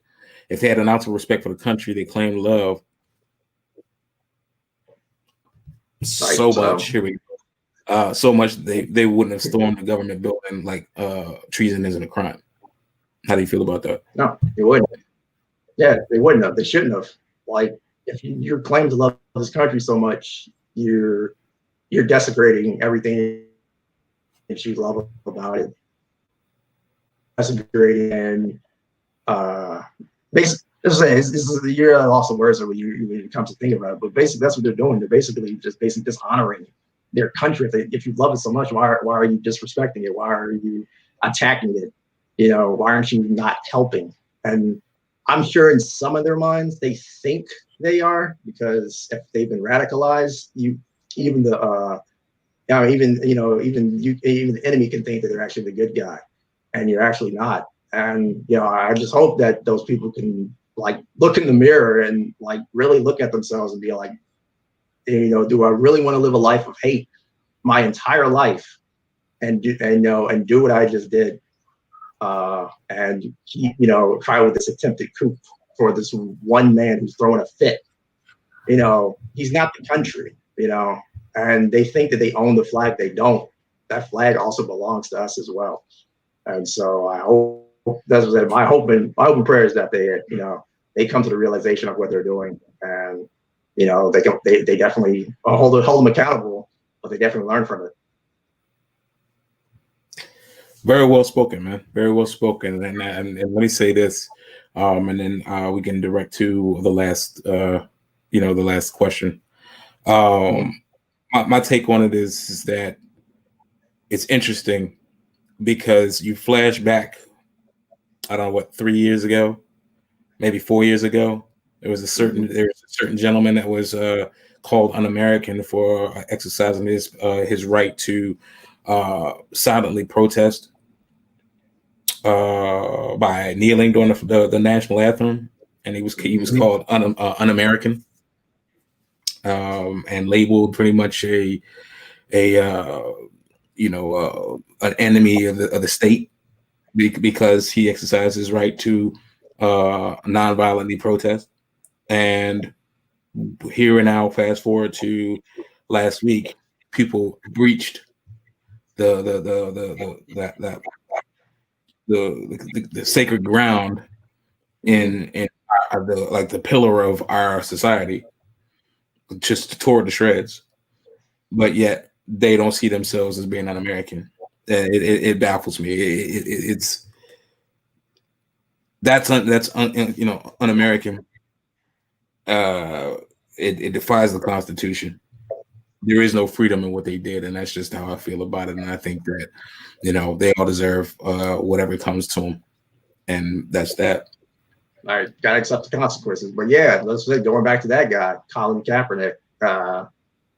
if they had an ounce of respect for the country they claim love so much, here we go, so much they wouldn't have stormed the government building like treason isn't a crime. How do you feel about that? No, they wouldn't. Yeah, they wouldn't have. They shouldn't have. Like, if you're claiming to love this country so much, you're desecrating everything that you love about it. Desecrating and basically, this is the year I lost the words when you come to think about it. But basically, that's what they're doing. They're basically dishonoring their country. If you love it so much, why are you disrespecting it? Why are you attacking it? You know, why aren't you not helping? And I'm sure in some of their minds they think they are, because if they've been radicalized, even the enemy can think that they're actually the good guy, and you're actually not. And I just hope that those people can like look in the mirror and like really look at themselves and be like, do I really want to live a life of hate my entire life and do what I just did? And try with this attempted coup for this one man who's throwing a fit. He's not the country, and they think that they own the flag. They don't. That flag also belongs to us as well. And so I hope that's what my hope and prayer is that they come to the realization of what they're doing, and they definitely hold them accountable, but they definitely learn from it. Very well spoken, man. Very well spoken. And let me say this, and then we can direct to the last, the last question. My take on it is that it's interesting because you flash back, I don't know, 3 years ago, maybe 4 years ago. There was a certain gentleman that was called un-American for exercising his right to silently protest by kneeling during the national anthem, and he was called un-American, and labeled pretty much an enemy of the state because he exercised his right to non-violently protest. And here and now, fast forward to last week, people breached the sacred ground in the pillar of our society, just tore to shreds. But yet they don't see themselves as being un-American. It baffles me. That's un-American. It defies the Constitution. There is no freedom in what they did, and that's just how I feel about it. And I think that they all deserve whatever comes to them, and that's that. All right, gotta accept the consequences. But yeah, let's say going back to that guy, Colin Kaepernick.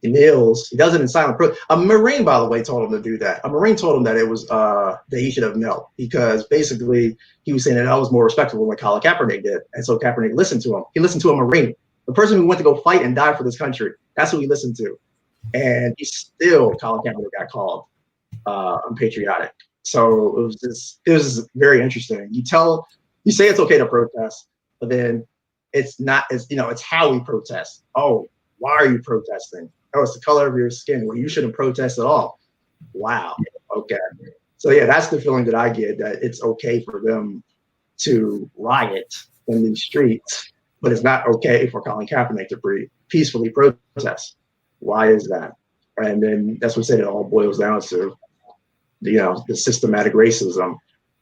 He kneels. He does it in silent protest. A Marine, by the way, told him to do that. A Marine told him that it was that he should have knelt, because basically he was saying that was more respectable than what Colin Kaepernick did, and so Kaepernick listened to him. He listened to a Marine, the person who went to go fight and die for this country. That's who he listened to, and Colin Kaepernick got called unpatriotic. So it was very interesting. You say it's okay to protest, but then it's not. It's how we protest. Oh, why are you protesting? Oh, it's the color of your skin. Well, you shouldn't protest at all. Wow. Okay. So yeah, that's the feeling that I get, that it's okay for them to riot in the streets, but it's not okay for Colin Kaepernick to peacefully protest. Why is that? And then that's what I said, it all boils down to, the systematic racism.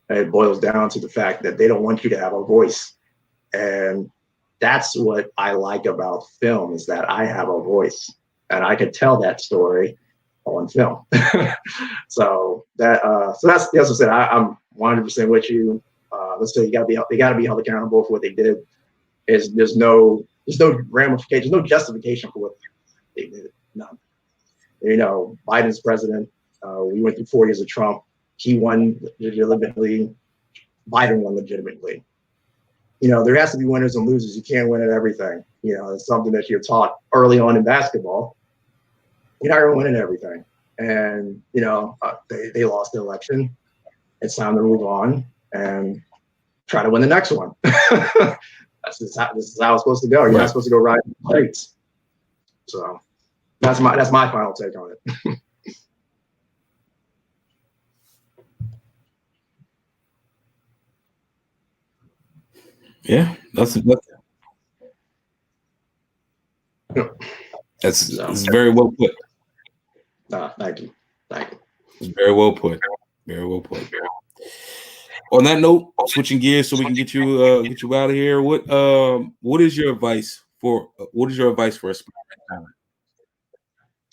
And it boils down to the fact that they don't want you to have a voice. And that's what I like about film, is that I have a voice and I could tell that story on film. So that's what I said. I'm 100% with you. Let's say they got to be held accountable for what they did. There's no ramification, no justification for what they did. None. Biden's president. We went through 4 years of Trump. He won legitimately. Biden won legitimately. There has to be winners and losers. You can't win at everything. It's something that you're taught early on in basketball. You're not going to win at everything. And, they lost the election. It's time to move on. And try to win the next one. This is how it's supposed to go. You're not supposed to go ride the streets. So that's my final take on it. Yeah, that's very well put. Thank you. It's very well put. Very well put. On that note, switching gears so we can get you out of here. What is your advice for aspiring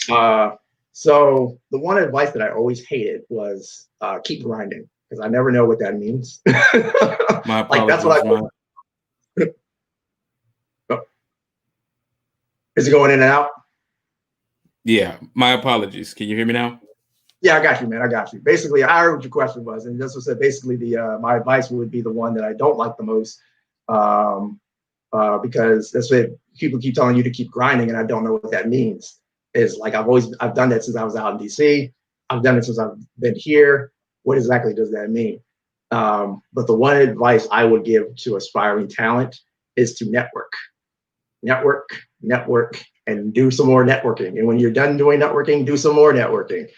talent? So the one advice that I always hated was keep grinding, because I never know what that means. My apologies. Like, that's what Is it going in and out? Yeah, my apologies. Can you hear me now? Yeah, I got you, man. I got you. Basically, I heard what your question was, and this was basically my advice would be the one that I don't like the most, because that's what people keep telling you to keep grinding, and I don't know what that means. Is like I've done that since I was out in DC. I've done it since I've been here. What exactly does that mean? But the one advice I would give to aspiring talent is to network, and do some more networking. And when you're done doing networking, do some more networking,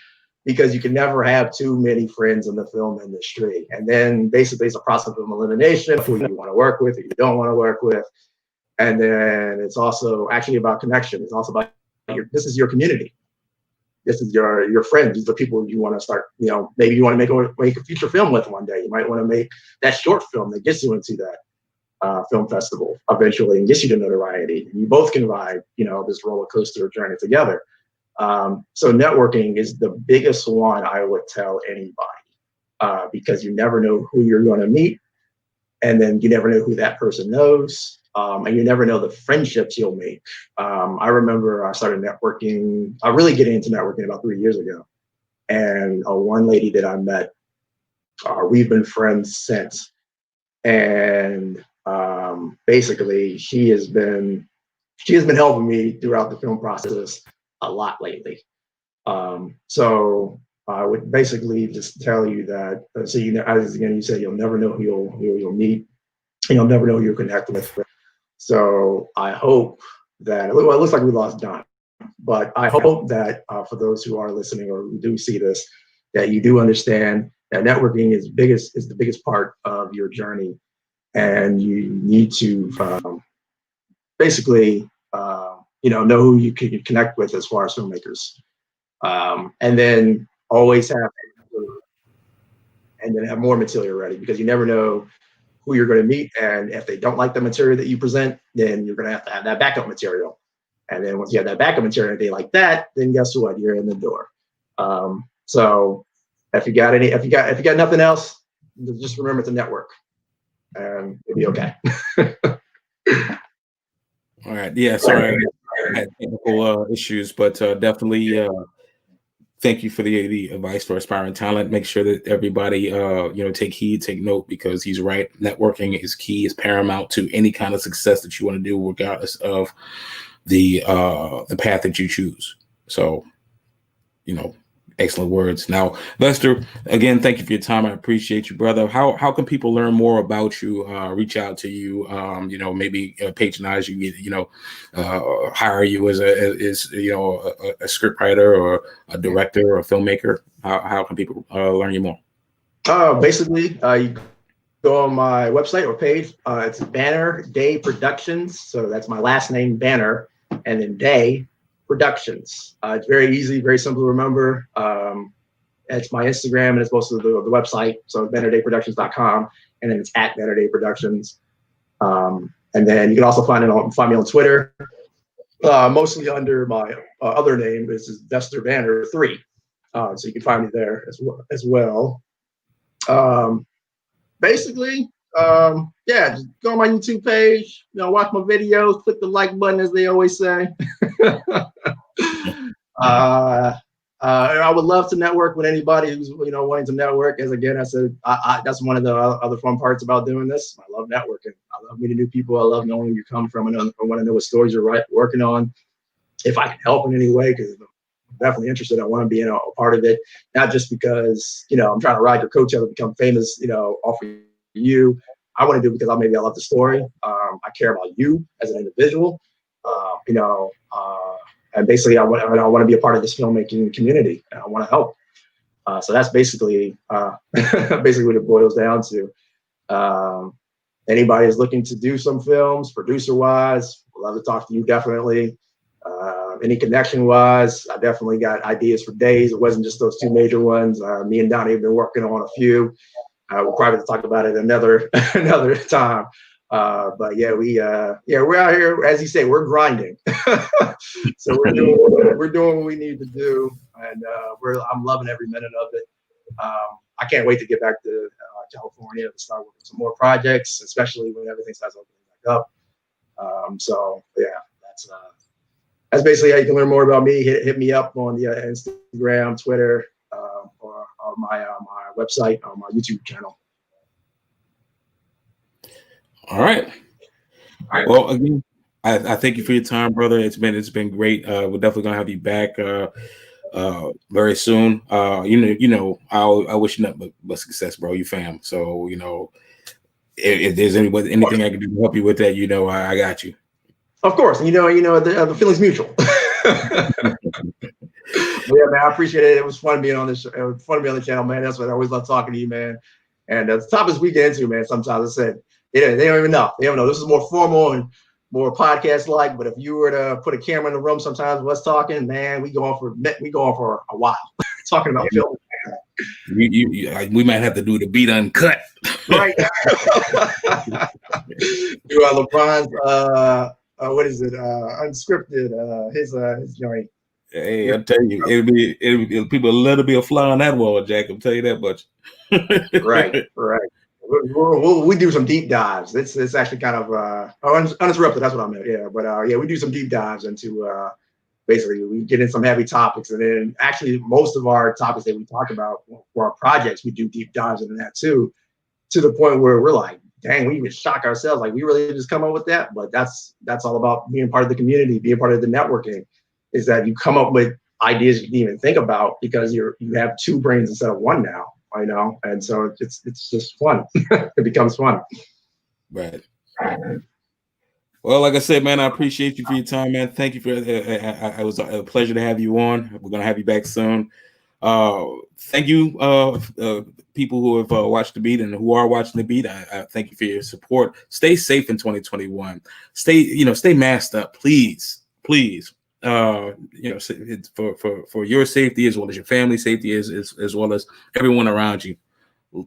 because you can never have too many friends in the film industry. And then basically it's a process of elimination of who you want to work with, who you don't want to work with. And then it's also actually about connection. It's also about this is your community. This is your friends. These are people you want to start, maybe you want to make a feature film with one day. You might want to make that short film that gets you into that film festival eventually and gets you to notoriety. And you both can ride, this roller coaster journey together. So networking is the biggest one I would tell anybody, because you never know who you're going to meet, and then you never know who that person knows, and you never know the friendships you'll make. I remember I started networking, really getting into networking about 3 years ago, and one lady that I met, we've been friends since, and basically she has been helping me throughout the film process a lot lately. So I would basically just tell you that, so you said you'll never know who you'll meet, and you'll never know who you'll connect with. So I hope that, well, it looks like we lost Don, but I hope that for those who are listening or who do see this, that you do understand that networking is the biggest part of your journey, and you need to basically know who you can connect with as far as filmmakers, and then always have more material ready, because you never know who you're going to meet, and if they don't like the material that you present, then you're going to have that backup material, and then once you have that backup material and they like that, then guess what, you're in the door. So if you got nothing else, just remember to network, and it'll be okay. All right. Yeah. Sorry, I had technical issues, but definitely thank you for the advice for aspiring talent. Make sure that everybody take heed, take note, because he's right. Networking is key, is paramount to any kind of success that you want to do, regardless of the path that you choose. So, excellent words. Now, Vester, again, thank you for your time. I appreciate you, brother. How can people learn more about you, reach out to you, maybe patronize you, hire you as a scriptwriter or a director or a filmmaker? How can people learn you more? Basically, you go on my website or page. It's Banner Day Productions. So that's my last name, Banner, and then Day Productions. It's very easy, very simple to remember. It's my Instagram, and it's also the website. So bannerdayproductions.com, and then it's at Banner Day Productions. And then you can also find me on Twitter, mostly under my other name, which is Vester Banner 3. So you can find me there as well. Basically, just go on my YouTube page, watch my videos, click the like button, as they always say. I would love to network with anybody who's wanting to network. As again, I said, that's one of the other fun parts about doing this. I love networking. I love meeting new people. I love knowing where you come from. I want to know what stories you're working on. If I can help in any way, because I'm definitely interested. I want to be a part of it, not just because I'm trying to ride your coattail to become famous, off of you. I want to do because maybe I love the story. I care about you as an individual, and basically I want to be a part of this filmmaking community, and I want to help. So that's basically basically what it boils down to. Anybody is looking to do some films, producer-wise, I'd love to talk to you, definitely. Any connection-wise, I definitely got ideas for days. It wasn't just those two major ones. Me and Donnie have been working on a few. We'll probably talk about it another time. But yeah, we're out here, as you say, we're grinding. So we're doing what we need to do, and I'm loving every minute of it. I can't wait to get back to California to start working some more projects, especially when everything starts opening back up. So yeah, that's basically how you can learn more about me. Hit me up on the Instagram, Twitter, or my website, or my YouTube channel. All right. Well, again, I thank you for your time, brother. It's been great. We're definitely gonna have you back very soon. I wish you nothing but success, bro. You fam. So if there's anything I can do to help you with that, I got you. Of course, the feeling's mutual. Yeah, man, I appreciate it. It was fun being on this. It was fun to be on the channel, man. That's what I always love talking to you, man. And the topics we get into, man, sometimes I said, they don't even know. They don't know. This is more formal and more podcast-like. But if you were to put a camera in the room, sometimes with us talking, man, we go on for a while talking about film. We might have to do the beat uncut. Right. Do LeBron's what is it? Unscripted. His joint. Hey, I'll tell you, it'll people a little bit of fly on that wall, Jack. I'll tell you that much. Right. We do some deep dives. It's actually kind of uninterrupted. That's what I meant. Yeah, but yeah, we do some deep dives into basically we get in some heavy topics, and then actually most of our topics that we talk about for our projects, we do deep dives into that too, to the point where we're like, dang, we even shock ourselves. Like, we really just come up with that. But that's all about being part of the community, being part of the networking, is that you come up with ideas you didn't even think about because you have two brains instead of one now, and so it's just fun. It becomes fun. Right. Well, like I said, man, I appreciate you for your time, man. Thank you for it was a pleasure to have you on. We're gonna have you back soon. Thank you, people who have watched the beat and who are watching the beat. I thank you for your support. Stay safe in 2021. Stay masked up, please. For your safety as well as your family safety, as well as everyone around you.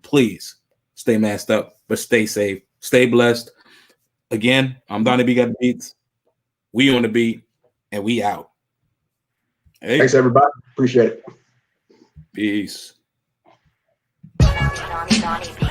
Please stay masked up, but stay safe. Stay blessed. Again, I'm Donnie B. GotDaBeats. We on the beat, and we out. Hey. Thanks, everybody. Appreciate it. Peace. Donnie B.